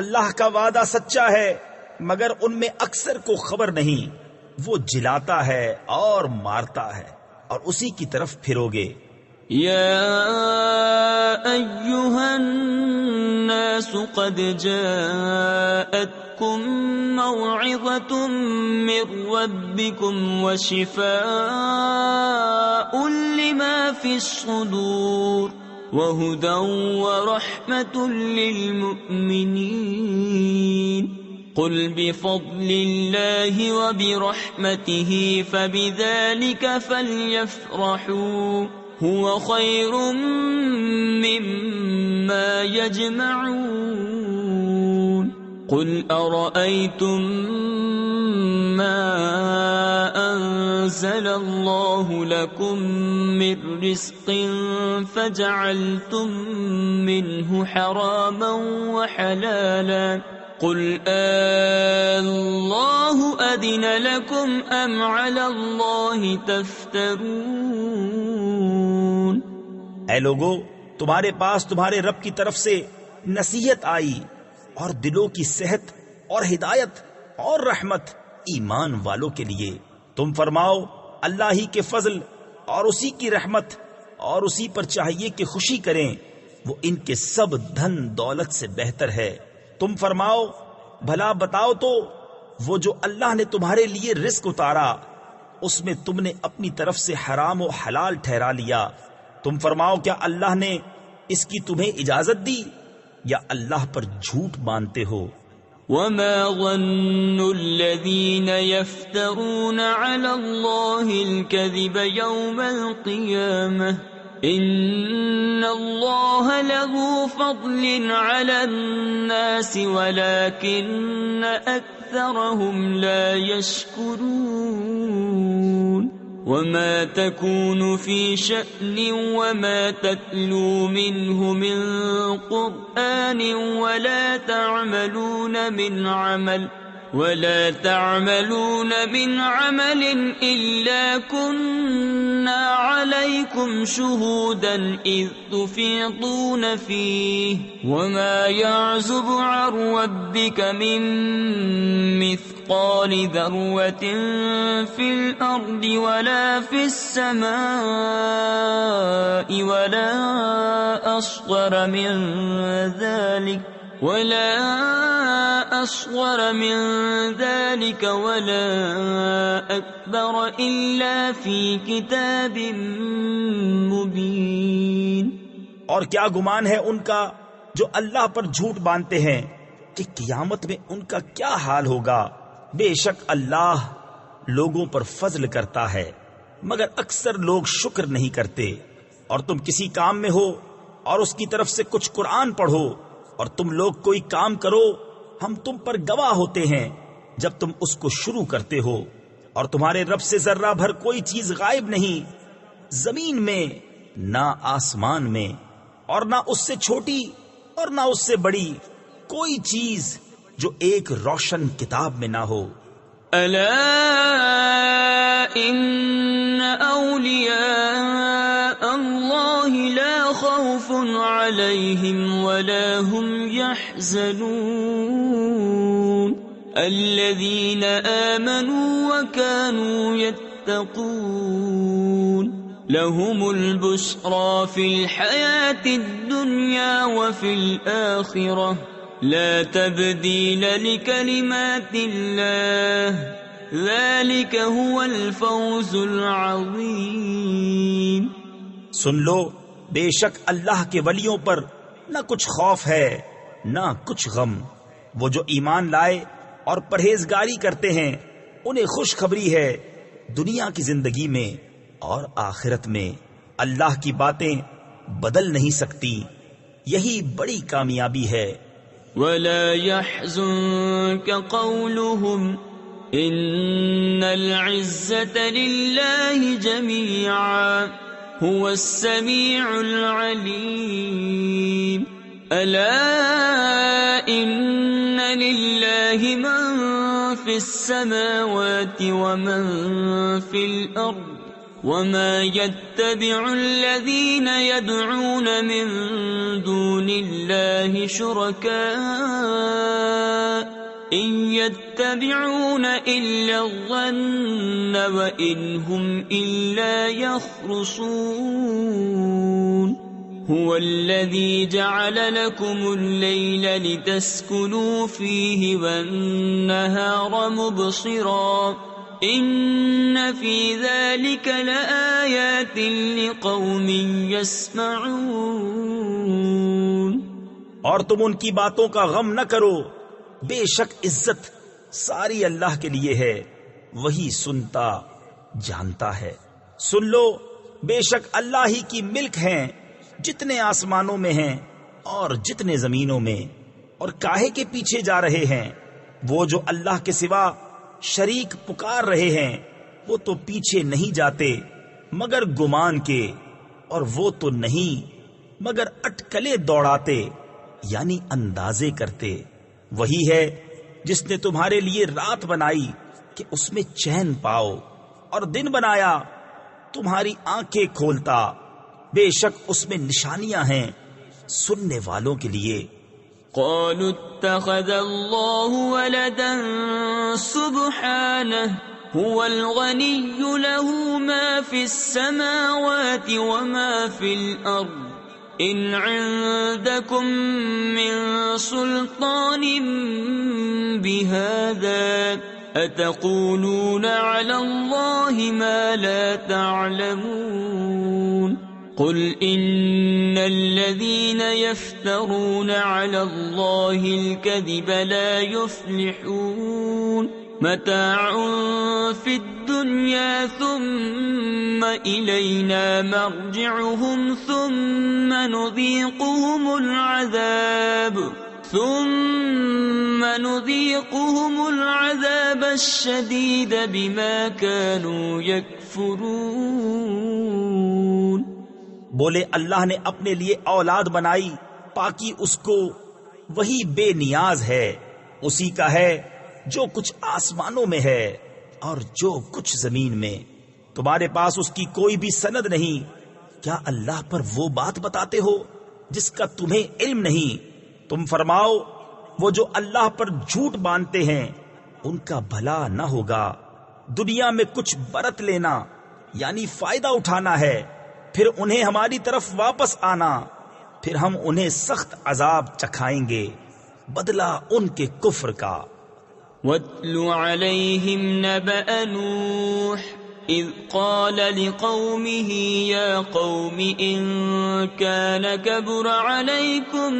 اللہ کا وعدہ سچا ہے مگر ان میں اکثر کو خبر نہیں۔ وہ جلاتا ہے اور مارتا ہے اور اسی کی طرف پھرو گے۔ یا ایھا الناس قد جاءتکم موعظۃ من ربکم وشفاء لما فی الصدور وہدی ورحمۃ للمؤمنین قل بفضل اللہ وبرحمتہ فبذلک فلیفرحوا هو خیر مما یجمعون قل ارأیتم ما انزل اللہ لکم من رزق فجعلتم منه حراما وحلالا قل اللہ اذن لکم ام علی اللہ تفترون۔ اے لوگو تمہارے پاس تمہارے رب کی طرف سے نصیحت آئی اور دلوں کی صحت اور ہدایت اور رحمت ایمان والوں کے لیے۔ تم فرماؤ اللہ ہی کے فضل اور اسی کی رحمت اور اسی پر چاہیے کہ خوشی کریں، وہ ان کے سب دھن دولت سے بہتر ہے۔ تم فرماؤ بھلا بتاؤ تو وہ جو اللہ نے تمہارے لیے رزق اتارا اس میں تم نے اپنی طرف سے حرام و حلال ٹھہرا لیا، تم فرماؤ کیا اللہ نے اس کی تمہیں اجازت دی یا اللہ پر جھوٹ باندھتے ہو؟ وما ظن الذين يفترون على الله الكذب يوم القيامة إن الله له فضل على الناس ولكن أكثرهم لا يشكرون وما تكون في شأن وما تتلو منه من قرآن ولا تعملون من عمل إلا كنا عليكم شهودا إذ تفيضون فيه وما يعزب عن ربك من مثقال ذرة في الأرض ولا في السماء ولا أصغر من ذلك ولا أكبر إلا في كتاب مبين۔ اور کیا گمان ہے ان کا جو اللہ پر جھوٹ باندھتے ہیں کہ قیامت میں ان کا کیا حال ہوگا؟ بے شک اللہ لوگوں پر فضل کرتا ہے مگر اکثر لوگ شکر نہیں کرتے۔ اور تم کسی کام میں ہو اور اس کی طرف سے کچھ قرآن پڑھو اور تم لوگ کوئی کام کرو، ہم تم پر گواہ ہوتے ہیں جب تم اس کو شروع کرتے ہو، اور تمہارے رب سے ذرہ بھر کوئی چیز غائب نہیں، زمین میں نہ آسمان میں، اور نہ اس سے چھوٹی اور نہ اس سے بڑی کوئی چیز جو ایک روشن کتاب میں نہ ہو۔ الا ان اولیاء اللہ لا خوف علیہم ولا هم يحزنون الذین آمنوا وكانوا يتقون لهم البشرى في الحياة الدنيا وفي الآخرة لا تبديل لكلمات الله ذلك هو الفوز العظيم۔ سن لو، بے شک اللہ کے ولیوں پر نہ کچھ خوف ہے نہ کچھ غم۔ وہ جو ایمان لائے اور پرہیزگاری کرتے ہیں انہیں خوشخبری ہے دنیا کی زندگی میں اور آخرت میں۔ اللہ کی باتیں بدل نہیں سکتی، یہی بڑی کامیابی ہے۔ ولا يحزنك قولهم ان العزة لله جميعا هو السميع العليم الا ان لله من في السماوات ومن في الارض وما يتبع الذين يدعون من دون الله شركاء إن يتبعون إلا الظن وإن هم إلا يخرصون هو الذي جعل لكم الليل لتسكنوا فيه والنهار مبصرا ان فی ذلک لآیات لقوم یسمعون۔ اور تم ان کی باتوں کا غم نہ کرو، بے شک عزت ساری اللہ کے لیے ہے، وہی سنتا جانتا ہے۔ سن لو، بے شک اللہ ہی کی ملک ہیں جتنے آسمانوں میں ہیں اور جتنے زمینوں میں، اور کاہے کے پیچھے جا رہے ہیں؟ وہ جو اللہ کے سوا شریک پکار رہے ہیں وہ تو پیچھے نہیں جاتے مگر گمان کے، اور وہ تو نہیں مگر اٹکلے دوڑاتے یعنی اندازے کرتے۔ وہی ہے جس نے تمہارے لیے رات بنائی کہ اس میں چین پاؤ، اور دن بنایا تمہاری آنکھیں کھولتا، بے شک اس میں نشانیاں ہیں سننے والوں کے لیے۔ قالوا اتخذ الله ولدا سبحانه هو الغني له ما في السماوات وما في الأرض إن عندكم من سلطان بهذا أتقولون على الله ما لا تعلمون قل إن الذين يفترون على الله الكذب لا يفلحون متاع في الدنيا ثم إلينا مرجعهم ثم نذيقهم العذاب الشديد بما كانوا يكفرون۔ بولے اللہ نے اپنے لیے اولاد بنائی، پاکی اس کو، وہی بے نیاز ہے، اسی کا ہے جو کچھ آسمانوں میں ہے اور جو کچھ زمین میں۔ تمہارے پاس اس کی کوئی بھی سند نہیں، کیا اللہ پر وہ بات بتاتے ہو جس کا تمہیں علم نہیں؟ تم فرماؤ، وہ جو اللہ پر جھوٹ باندھتے ہیں ان کا بھلا نہ ہوگا۔ دنیا میں کچھ برت لینا یعنی فائدہ اٹھانا ہے، پھر انہیں ہماری طرف واپس آنا، پھر ہم انہیں سخت عذاب چکھائیں گے بدلہ ان کے کفر کا۔ وَاتْلُ عَلَيْهِمْ نَبَأَ نُوحٍ إِذْ قَالَ لِقَوْمِهِ يَا قَوْمِ إِن كَانَ كَبُرَ عَلَيْكُمْ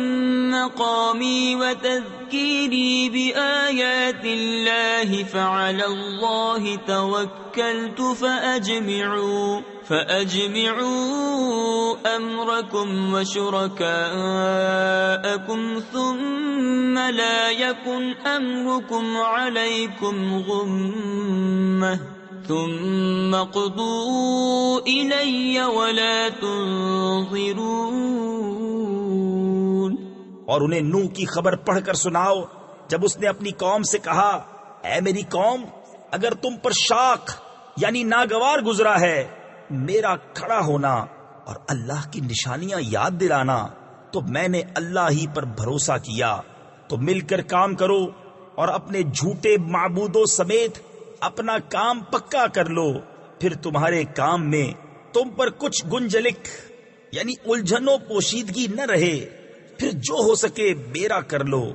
مَقَامِي وَتَذْكِيرِي بِآيَاتِ اللَّهِ فَعَلَى اللَّهِ تَوَكَّلْتُ فَأَجْمِعُوا أَمْرَكُمْ وَشُرَكَاءَكُمْ ثُمَّ لَا يَكُنْ أَمْرُكُمْ عَلَيْكُمْ غُمَّةً ثُمَّ اقْضُوا إِلَيَّ وَلَا تُنظِرُونِ۔ اور انہیں نوح کی خبر پڑھ کر سناؤ جب اس نے اپنی قوم سے کہا، اے میری قوم، اگر تم پر شاق یعنی ناگوار گزرا ہے میرا کھڑا ہونا اور اللہ کی نشانیاں یاد دلانا، تو میں نے اللہ ہی پر بھروسہ کیا، تو مل کر کام کرو اور اپنے جھوٹے معبودوں سمیت اپنا کام پکا کر لو، پھر تمہارے کام میں تم پر کچھ گنجلک یعنی الجھن و پوشیدگی نہ رہے، پھر جو ہو سکے میرا کر لو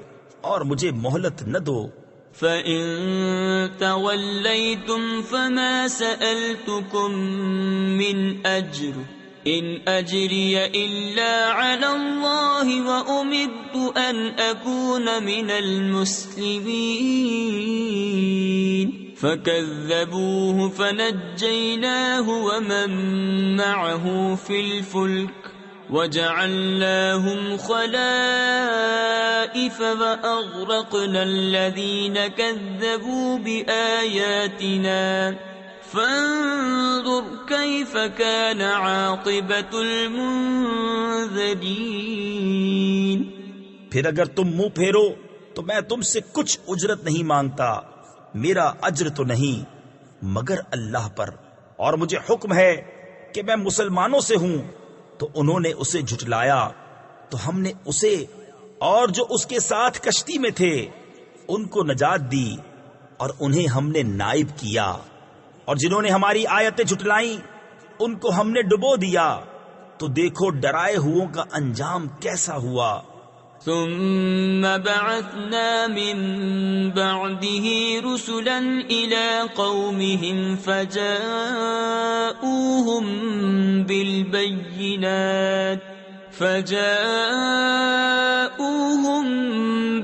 اور مجھے مہلت نہ دو۔ فَإِن تَوَلَّيْتُمْ فَمَا سَأَلْتُكُم مِّنْ أَجْرٍ إِنْ أَجْرِيَ إِلَّا عَلَى اللَّهِ وَأُمِرْتُ أَنْ أَكُونَ مِنَ الْمُسْلِمِينَ فَكَذَّبُوهُ فَنَجَّيْنَاهُ وَمَن مَّعَهُ فِي الْفُلْكِ وَجَعَلْنَاهُمْ خَلَائِفَ وَأَغْرَقْنَا الَّذِينَ كَذَّبُوا بِآيَاتِنَا فَانظُرْ كَيْفَ كَانَ عَاقِبَةُ الْمُنذَرِينَ۔ پھر اگر تم منہ پھیرو تو میں تم سے کچھ اجرت نہیں مانگتا، میرا اجر تو نہیں مگر اللہ پر، اور مجھے حکم ہے کہ میں مسلمانوں سے ہوں۔ تو انہوں نے اسے جھٹلایا تو ہم نے اسے اور جو اس کے ساتھ کشتی میں تھے ان کو نجات دی اور انہیں ہم نے نائب کیا، اور جنہوں نے ہماری آیتیں جھٹلائیں ان کو ہم نے ڈبو دیا، تو دیکھو ڈرائے ہووں کا انجام کیسا ہوا۔ ثم بعثنا من بعده رسلا إلى قومهم فجاءوهم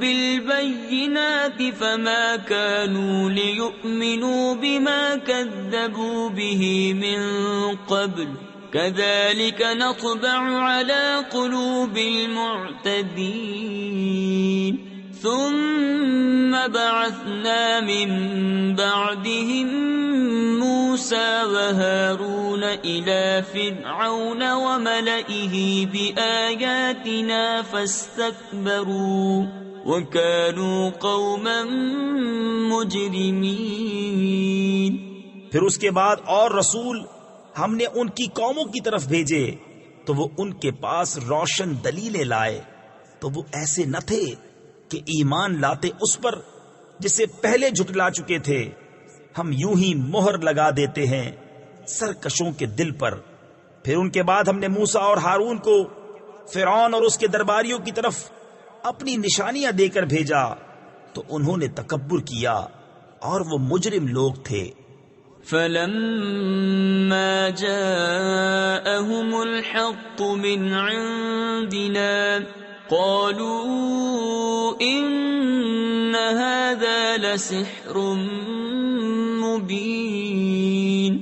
بالبينات فما كانوا ليؤمنوا بما كذبوا به من قبل كذلك نطبع على قلوب المعتدين ثم بعثنا من بعدهم موسى وهارون إلى فرعون وملئه بآياتنا فاستكبروا وكانوا قوما مجرمين۔ پھر اس کے بعد اور رسول ہم نے ان کی قوموں کی طرف بھیجے تو وہ ان کے پاس روشن دلیلیں لائے، تو وہ ایسے نہ تھے کہ ایمان لاتے اس پر جسے پہلے جھٹلا چکے تھے۔ ہم یوں ہی مہر لگا دیتے ہیں سرکشوں کے دل پر۔ پھر ان کے بعد ہم نے موسیٰ اور ہارون کو فرعون اور اس کے درباریوں کی طرف اپنی نشانیاں دے کر بھیجا، تو انہوں نے تکبر کیا اور وہ مجرم لوگ تھے۔ فَلَمَّا جَاءَهُمُ الْحَقُّ مِنْ عِنْدِنَا قَالُوا إِنَّ هَذَا لَسِحْرٌ مُبِينٌ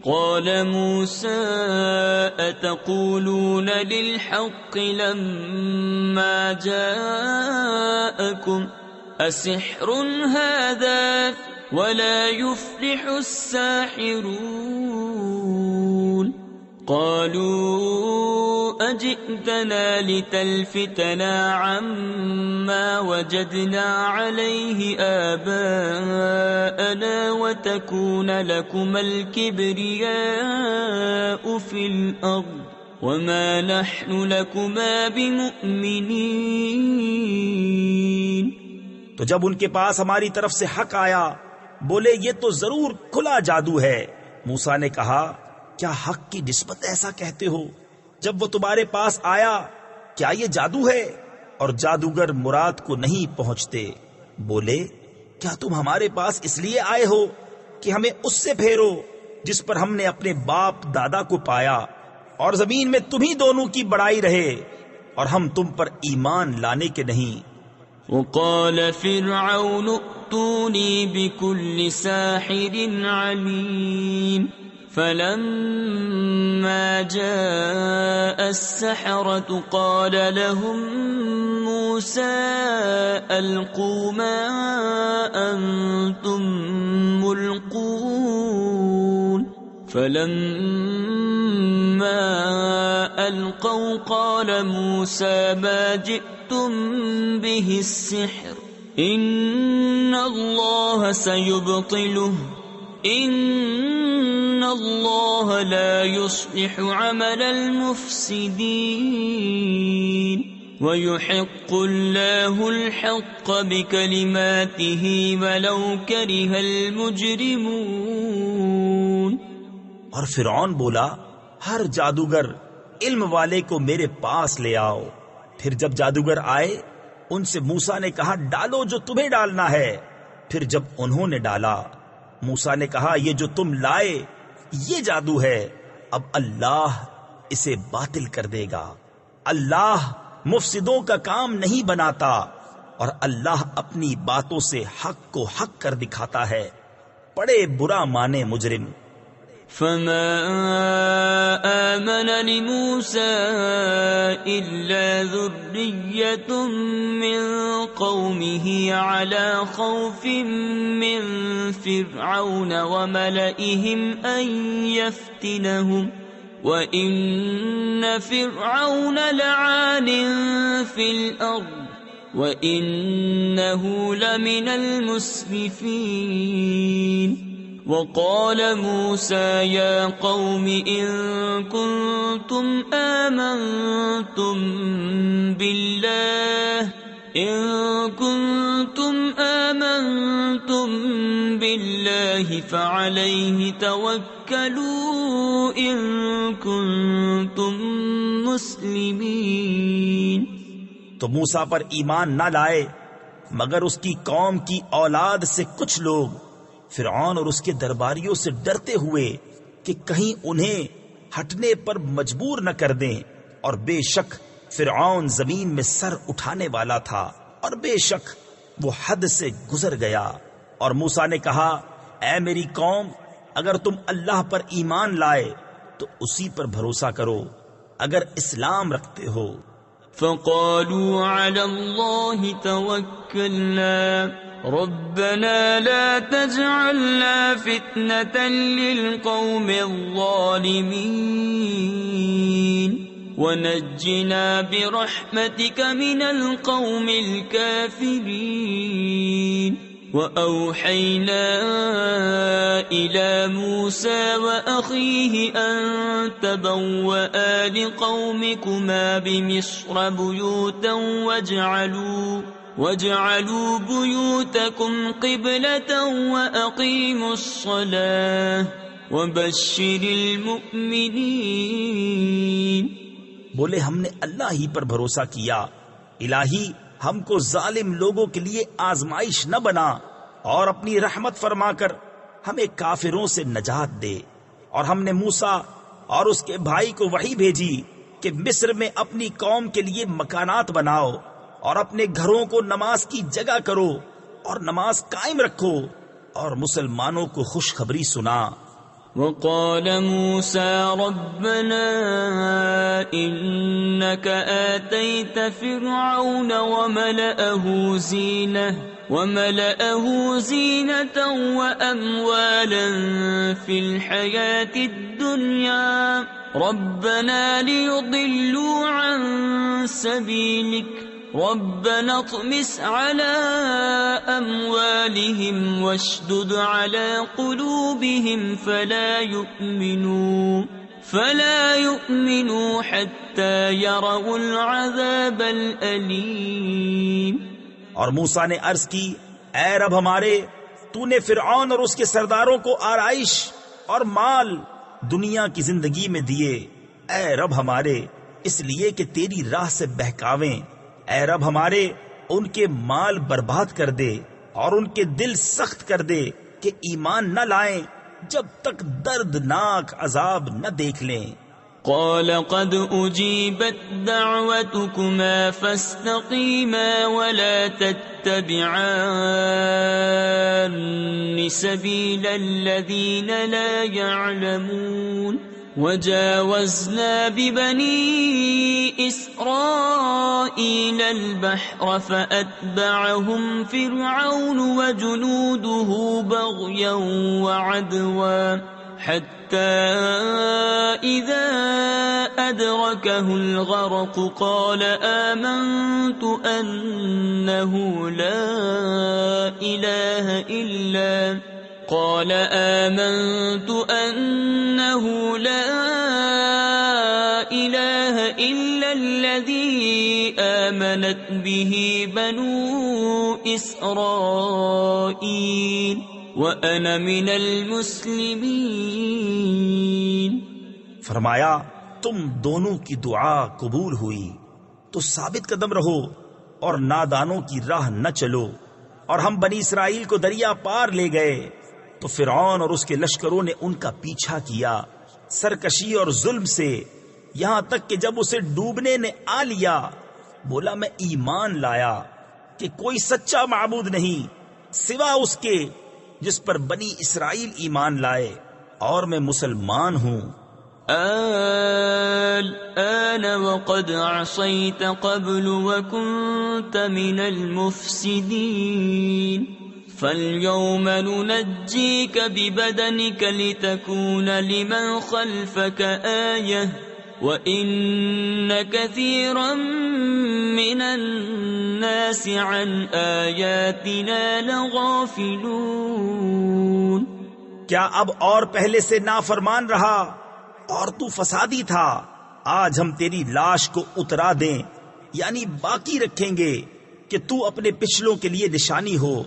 قَالَ مُوسَىٰ أَتَقُولُونَ لِلْحَقِّ لَمَّا جَاءَكُمْ أَسِحْرٌ هَذَا وَلَا يُفْلِحُ السَّاحِرُونَ قَالُوا أَجِئْتَنَا لِتَلْفِتَنَا عَمَّا وَجَدْنَا عَلَيْهِ آبَاءَنَا وَتَكُونَ لَكُمَا الْكِبْرِيَاءُ فِي الْأَرْضِ وَمَا نَحْنُ لَكُمَا بِمُؤْمِنِينَ۔ تو جب ان کے پاس ہماری طرف سے حق آیا بولے یہ تو ضرور کھلا جادو ہے۔ موسیٰ نے کہا کیا حق کی نسبت ایسا کہتے ہو؟ جب وہ تمہارے پاس آیا کیا یہ جادو ہے؟ اور جادوگر مراد کو نہیں پہنچتے۔ بولے کیا تم ہمارے پاس اس لیے آئے ہو کہ ہمیں اس سے پھیرو جس پر ہم نے اپنے باپ دادا کو پایا، اور زمین میں تمہیں دونوں کی بڑائی رہے اور ہم تم پر ایمان لانے کے نہیں۔ وقال فرعون ائتوني بكل ساحر عليم فلما جاء السحرة قال لهم موسى ألقوا ما أنتم ملقون فلما ألقوا قال موسى ما جئتم أَثَرْتُم بِهِ السِّحْرَ إِنَّ اللَّهَ سَيُبْطِلُهُ إِنَّ اللَّهَ لَا يُصْلِحُ عَمَلَ الْمُفْسِدِينَ وَيُحِقُّ اللَّهُ الْحَقَّ بِكَلِمَاتِهِ وَلَوْ كَرِهَ الْمُجْرِمُونَ۔ اور فرعون بولا، ہر جادوگر علم والے کو میرے پاس لے آؤ۔ پھر جب جادوگر آئے ان سے موسیٰ نے کہا ڈالو جو تمہیں ڈالنا ہے۔ پھر جب انہوں نے ڈالا موسیٰ نے کہا یہ جو تم لائے یہ جادو ہے، اب اللہ اسے باطل کر دے گا۔ اللہ مفسدوں کا کام نہیں بناتا اور اللہ اپنی باتوں سے حق کو حق کر دکھاتا ہے۔ بڑے برا مانے مجرم۔ فما آمن لموسى إلا ذرية من قومه على خوف من فرعون وملئهم أن يفتنهم وَإِنَّ فِرْعَوْنَ لَعَالٍ فِي الْأَرْضِ وَإِنَّهُ لَمِنَ الْمُسْرِفِينَ وَقَالَ مُوسَى يَا قَوْمِ إِن كُنتُمْ آمَنتُم بالله فعليه توكلوا إن كنتم مسلمين۔ تو موسیٰ پر ایمان نہ لائے مگر اس کی قوم کی اولاد سے کچھ لوگ فرعون اور اس کے درباریوں سے ڈرتے ہوئے کہ کہیں انہیں ہٹنے پر مجبور نہ کر دیں، اور بے شک فرعون زمین میں سر اٹھانے والا تھا اور بے شک وہ حد سے گزر گیا۔ اور موسیٰ نے کہا اے میری قوم، اگر تم اللہ پر ایمان لائے تو اسی پر بھروسہ کرو اگر اسلام رکھتے ہو۔ فقالوا على الله توكلنا ربنا لا تجعلنا فتنة للقوم الظالمين ونجنا برحمتك من القوم الكافرين۔ وأوحينا إلى موسى وأخيه أن تبوأ لقومكما بمصر بيوتا واجعلوا بيوتكم قبلة وأقيموا الصلاة وبشر المؤمنين۔ بولے ہم نے اللہ ہی پر بھروسہ کیا، الہی ہم کو ظالم لوگوں کے لیے آزمائش نہ بنا، اور اپنی رحمت فرما کر ہمیں کافروں سے نجات دے۔ اور ہم نے موسیٰ اور اس کے بھائی کو وحی بھیجی کہ مصر میں اپنی قوم کے لیے مکانات بناؤ اور اپنے گھروں کو نماز کی جگہ کرو اور نماز قائم رکھو اور مسلمانوں کو خوشخبری سنا۔ وقال موسى ربنا إنك آتيت فرعون وملأه زينة وأموالا في الحياة الدنيا ربنا ليضلوا عن سبيلك ربنا اطمس على أموالهم واشدد على قلوبهم فلا يؤمنوا حتى يروا العذاب الأليم۔ اور موسیٰ نے عرض کی اے رب ہمارے، تو نے فرعون اور اس کے سرداروں کو آرائش اور مال دنیا کی زندگی میں دیے، اے رب ہمارے اس لیے کہ تیری راہ سے بہکاویں۔ اے رب ہمارے ان کے مال برباد کر دے اور ان کے دل سخت کر دے کہ ایمان نہ لائیں جب تک دردناک عذاب نہ دیکھ لیں۔ قال قد أجيبت دعوتكما فاستقيما ولا تتبعان سبيل الذين لا يعلمون۔ وجاوزنا ببني إسرائيل البحر فأتبعهم فرعون وجنوده بغيا وعدوا حتى إذا أدركه الغرق قال آمنت أنه لا إله إلا الذي آمنت به بنو إسرائيل وأنا من المسلمين. فرمایا تم دونوں کی دعا قبول ہوئی تو ثابت قدم رہو اور نادانوں کی راہ نہ چلو. اور ہم بنی اسرائیل کو دریا پار لے گئے تو فرعون اور اس کے لشکروں نے ان کا پیچھا کیا سرکشی اور ظلم سے، یہاں تک کہ جب اسے ڈوبنے نے آ لیا بولا میں ایمان لایا کہ کوئی سچا معبود نہیں سوا اس کے جس پر بنی اسرائیل ایمان لائے، اور میں مسلمان ہوں. الآن وقد عصيت قبل وكنت من المفسدين فاليوم ننجيك ببدنك لتكون لمن خلفك آية وإن كثيرا من الناس عن آياتنا لغافلون. کیا اب اور پہلے سے نافرمان رہا اور تو فسادی تھا؟ آج ہم تیری لاش کو اترا دیں، یعنی باقی رکھیں گے کہ تو اپنے پچھلوں کے لیے نشانی ہو،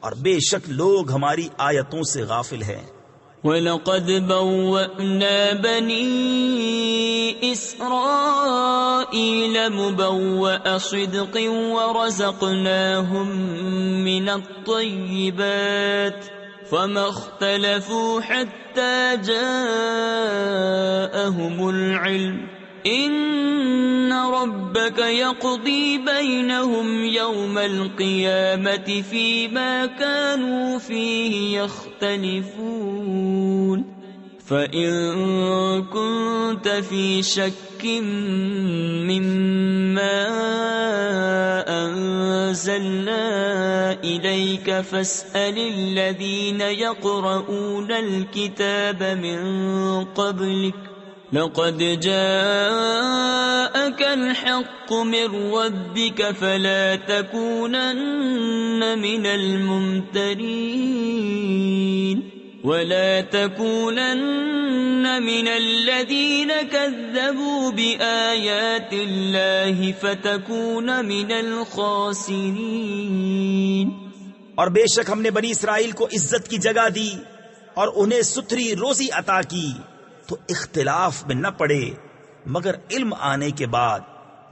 اور بے شک لوگ ہماری آیتوں سے غافل ہیں. وَلَقَدْ بَوَّأْنَا بَنِي إِسْرَائِيلَ مُبَوَّأَ صِدْقٍ وَرَزَقْنَاهُمْ مِنَ الطَّيِّبَاتِ فَمَا اخْتَلَفُوا حَتَّى جَاءَهُمُ الْعِلْمُ إِنَّ رَبَّكَ يَقْضِي بَيْنَهُمْ يَوْمَ الْقِيَامَةِ فِيمَا كَانُوا فِيهِ يَخْتَلِفُونَ. فَإِن كُنتَ فِي شَكٍّ مِّمَّا أَنزَلْنَا إِلَيْكَ فَاسْأَلِ الَّذِينَ يَقْرَؤُونَ الْكِتَابَ مِن قَبْلِكَ لَقَدْ جَاءَكَ الْحَقُّ مِن رَّبِّكَ فَلَا تَكُونَنَّ مِنَ الْمُمْتَرِينَ وَلَا تَكُونَنَّ مِنَ الَّذِينَ كَذَّبُوا بِآيَاتِ اللَّهِ فَتَكُونَ مِنَ الْخَاسِرِينَ. اور بے شک ہم نے بنی اسرائیل کو عزت کی جگہ دی اور انہیں ستھری روزی عطا کی تو اختلاف میں نہ پڑے مگر علم آنے کے بعد.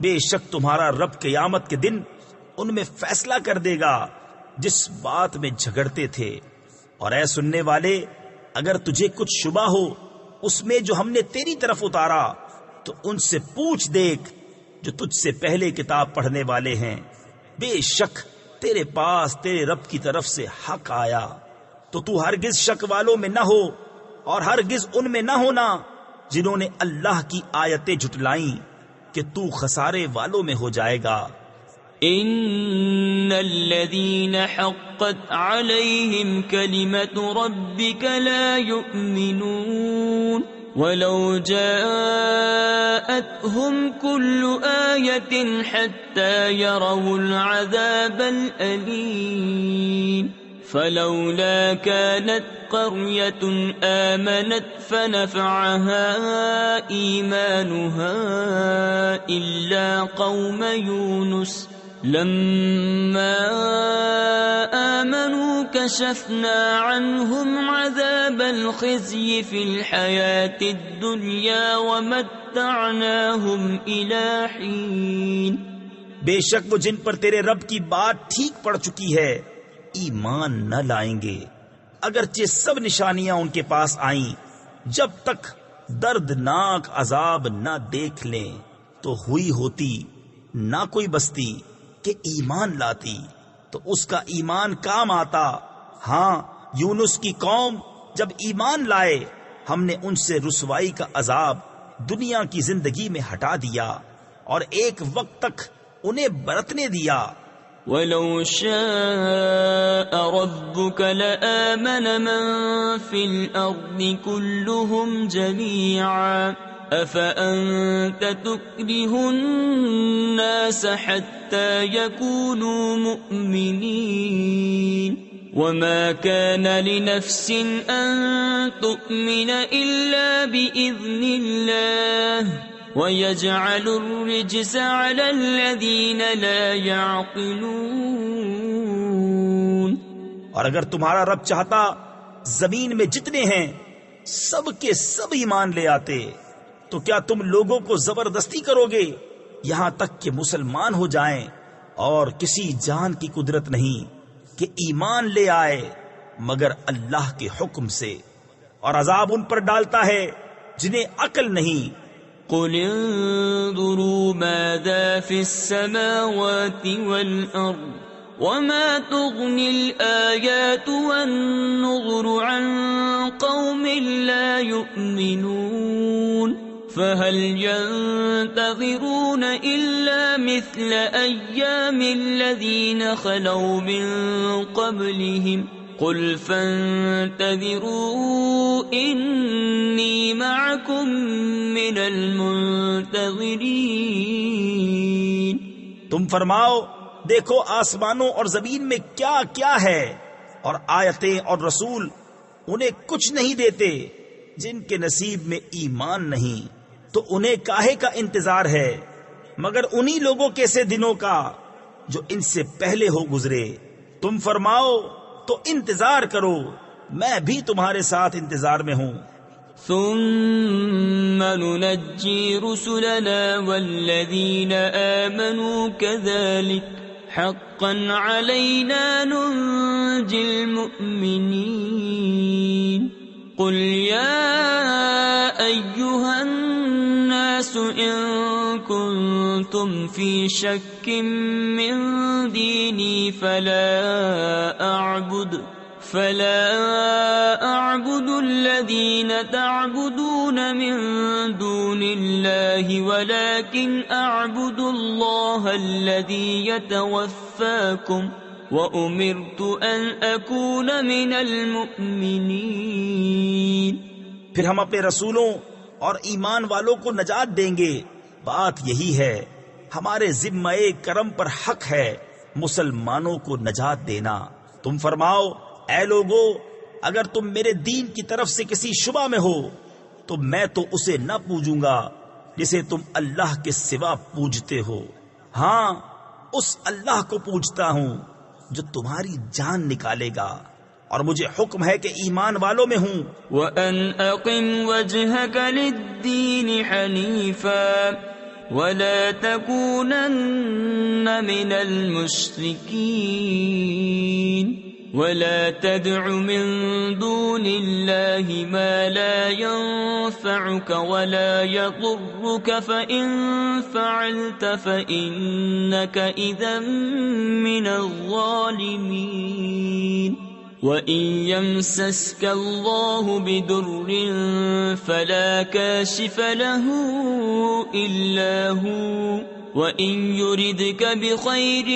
بے شک تمہارا رب قیامت کے دن ان میں فیصلہ کر دے گا جس بات میں جھگڑتے تھے. اور اے سننے والے اگر تجھے کچھ شبہ ہو اس میں جو ہم نے تیری طرف اتارا تو ان سے پوچھ دیکھ جو تجھ سے پہلے کتاب پڑھنے والے ہیں. بے شک تیرے پاس تیرے رب کی طرف سے حق آیا تو تو ہرگز شک والوں میں نہ ہو اور ہرگز ان میں نہ ہونا جنہوں نے اللہ کی آیتیں جھٹلائیں کہ تو خسارے والوں میں ہو جائے گا. ان الذين حقت عليهم كلمة ربك لا يؤمنون ولو جاءتهم كل آية حتى يروا العذاب الأليم فلولا كانت قرية آمنت فنفعها إيمانها إلا قوم يونس لما آمنوا كشفنا عنهم عذاب الخزي في الحياة الدنيا ومتعناهم إلى حين. بے شک وہ جن پر تیرے رب کی بات ٹھیک پڑ چکی ہے ایمان نہ لائیں گے اگرچہ سب نشانیاں ان کے پاس آئیں جب تک دردناک عذاب نہ دیکھ لیں تو ہوئی ہوتی نہ کوئی بستی کہ ایمان لاتی تو اس کا ایمان کام آتا. ہاں یونس کی قوم جب ایمان لائے ہم نے ان سے رسوائی کا عذاب دنیا کی زندگی میں ہٹا دیا اور ایک وقت تک انہیں برتنے دیا ولو شاء ربك لآمن من في الأرض كلهم جميعا أفأنت تكره الناس حتى يكونوا مؤمنين وما كان لنفس أن تؤمن إلا بإذن الله وَيَجْعَلُ الرِّجْسَ عَلَى الَّذِينَ لَا يَعْقِلُونَ۔ اور اگر تمہارا رب چاہتا زمین میں جتنے ہیں سب کے سب ایمان لے آتے، تو کیا تم لوگوں کو زبردستی کرو گے یہاں تک کہ مسلمان ہو جائیں؟ اور کسی جان کی قدرت نہیں کہ ایمان لے آئے مگر اللہ کے حکم سے، اور عذاب ان پر ڈالتا ہے جنہیں عقل نہیں۔ قل انظروا ماذا في السماوات والأرض وما تغني الآيات والنظر عن قوم لا يؤمنون فهل ينتظرون إلا مثل أيام الذين خلوا من قبلهم قل فانتظروا إني معكم من المنتظرین۔ تم فرماؤ دیکھو آسمانوں اور زمین میں کیا کیا ہے، اور آیتیں اور رسول انہیں کچھ نہیں دیتے جن کے نصیب میں ایمان نہیں، تو انہیں کاہے کا انتظار ہے مگر انہی لوگوں کے سے دنوں کا جو ان سے پہلے ہو گزرے۔ تم فرماؤ تو انتظار کرو، میں بھی تمہارے ساتھ انتظار میں ہوں۔ ثم ننجي رسلنا والذين آمنوا كذلك حقا علينا ننجي المؤمنين قل يا أيها الناس إن كنتم في شك من ديني فلا أعبد الذين تعبدون من دون الله ولكن أعبد الله الذي يتوفاكم وأمرت أن أكون من المؤمنين۔ پھر ہم اپنے رسولوں اور ایمان والوں کو نجات دیں گے، بات یہی ہے، ہمارے ذمہ کرم پر حق ہے مسلمانوں کو نجات دینا۔ تم فرماؤ اے لوگو اگر تم میرے دین کی طرف سے کسی شبہ میں ہو تو میں تو اسے نہ پوجوں گا جسے تم اللہ کے سوا پوجتے ہو، ہاں اس اللہ کو پوجتا ہوں جو تمہاری جان نکالے گا، اور مجھے حکم ہے کہ ایمان والوں میں ہوں۔ وَأَنْ أَقِمْ وَجْهَكَ لِلدِّينِ حَنِيفًا وَلَا تَكُونَنَّ مِنَ الْمُشْرِكِينَ ولا تدع من دون الله ما لا ينفعك ولا يضرك فإن فعلت فإنك إذا من الظالمين وإن يمسسك الله بضر فلا كاشف له إلا هو وَإِن يُرِدْكَ بِخَيْرٍ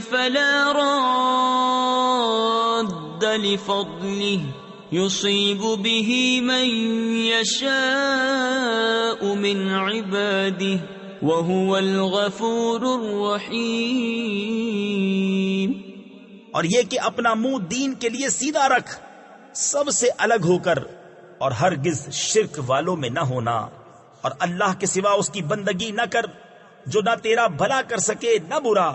فَلَا رَادَّ لِفَضْلِهِ يُصِيبُ بِهِ مَن يَشَاءُ مِنْ عِبَادِهِ وَهُوَ الْغَفُورُ الرَّحِيمُ۔ اور یہ کہ اپنا منہ دین کے لیے سیدھا رکھ، سب سے الگ ہو کر، اور ہرگز شرک والوں میں نہ ہونا، اور اللہ کے سوا اس کی بندگی نہ کر جو نہ تیرا بھلا کر سکے نہ برا،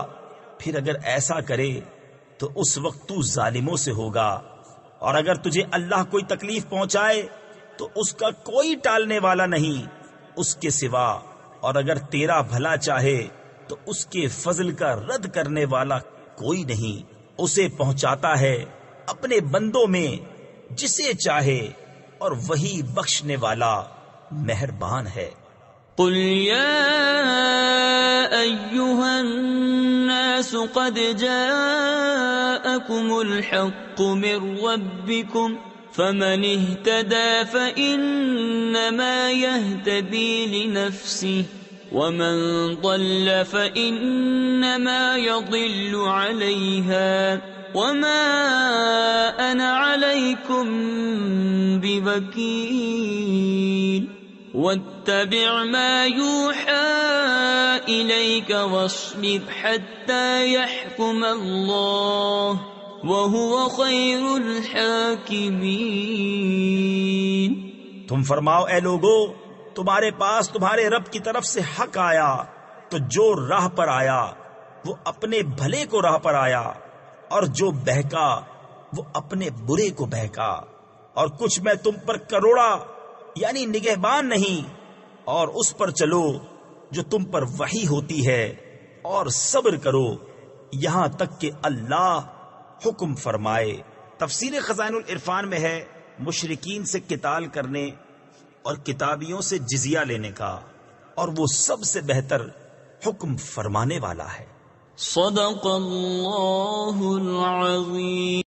پھر اگر ایسا کرے تو اس وقت تو ظالموں سے ہوگا، اور اگر تجھے اللہ کوئی تکلیف پہنچائے تو اس کا کوئی ٹالنے والا نہیں اس کے سوا، اور اگر تیرا بھلا چاہے تو اس کے فضل کا رد کرنے والا کوئی نہیں، اسے پہنچاتا ہے اپنے بندوں میں جسے چاہے، اور وہی بخشنے والا مہربان ہے۔ قل يا أيها الناس قد جاءكم الحق من ربكم فمن اهتدى فإنما يهتدي لنفسه ومن ضل فإنما يضل عليها وما أنا عليكم بوكيل واتبع ما يوحى إليك واصبر حتى يحكم الله وهو خير الحاكمين۔ تم فرماؤ اے لوگو، تمہارے پاس تمہارے رب کی طرف سے حق آیا تو جو راہ پر آیا وہ اپنے بھلے کو راہ پر آیا، اور جو بہکا وہ اپنے برے کو بہکا، اور کچھ میں تم پر کروڑا یعنی نگہبان نہیں، اور اس پر چلو جو تم پر وحی ہوتی ہے، اور صبر کرو یہاں تک کہ اللہ حکم فرمائے۔ تفسیر خزائن العرفان میں ہے مشرکین سے قتال کرنے اور کتابیوں سے جزیہ لینے کا، اور وہ سب سے بہتر حکم فرمانے والا ہے۔ صدق اللہ العظیم۔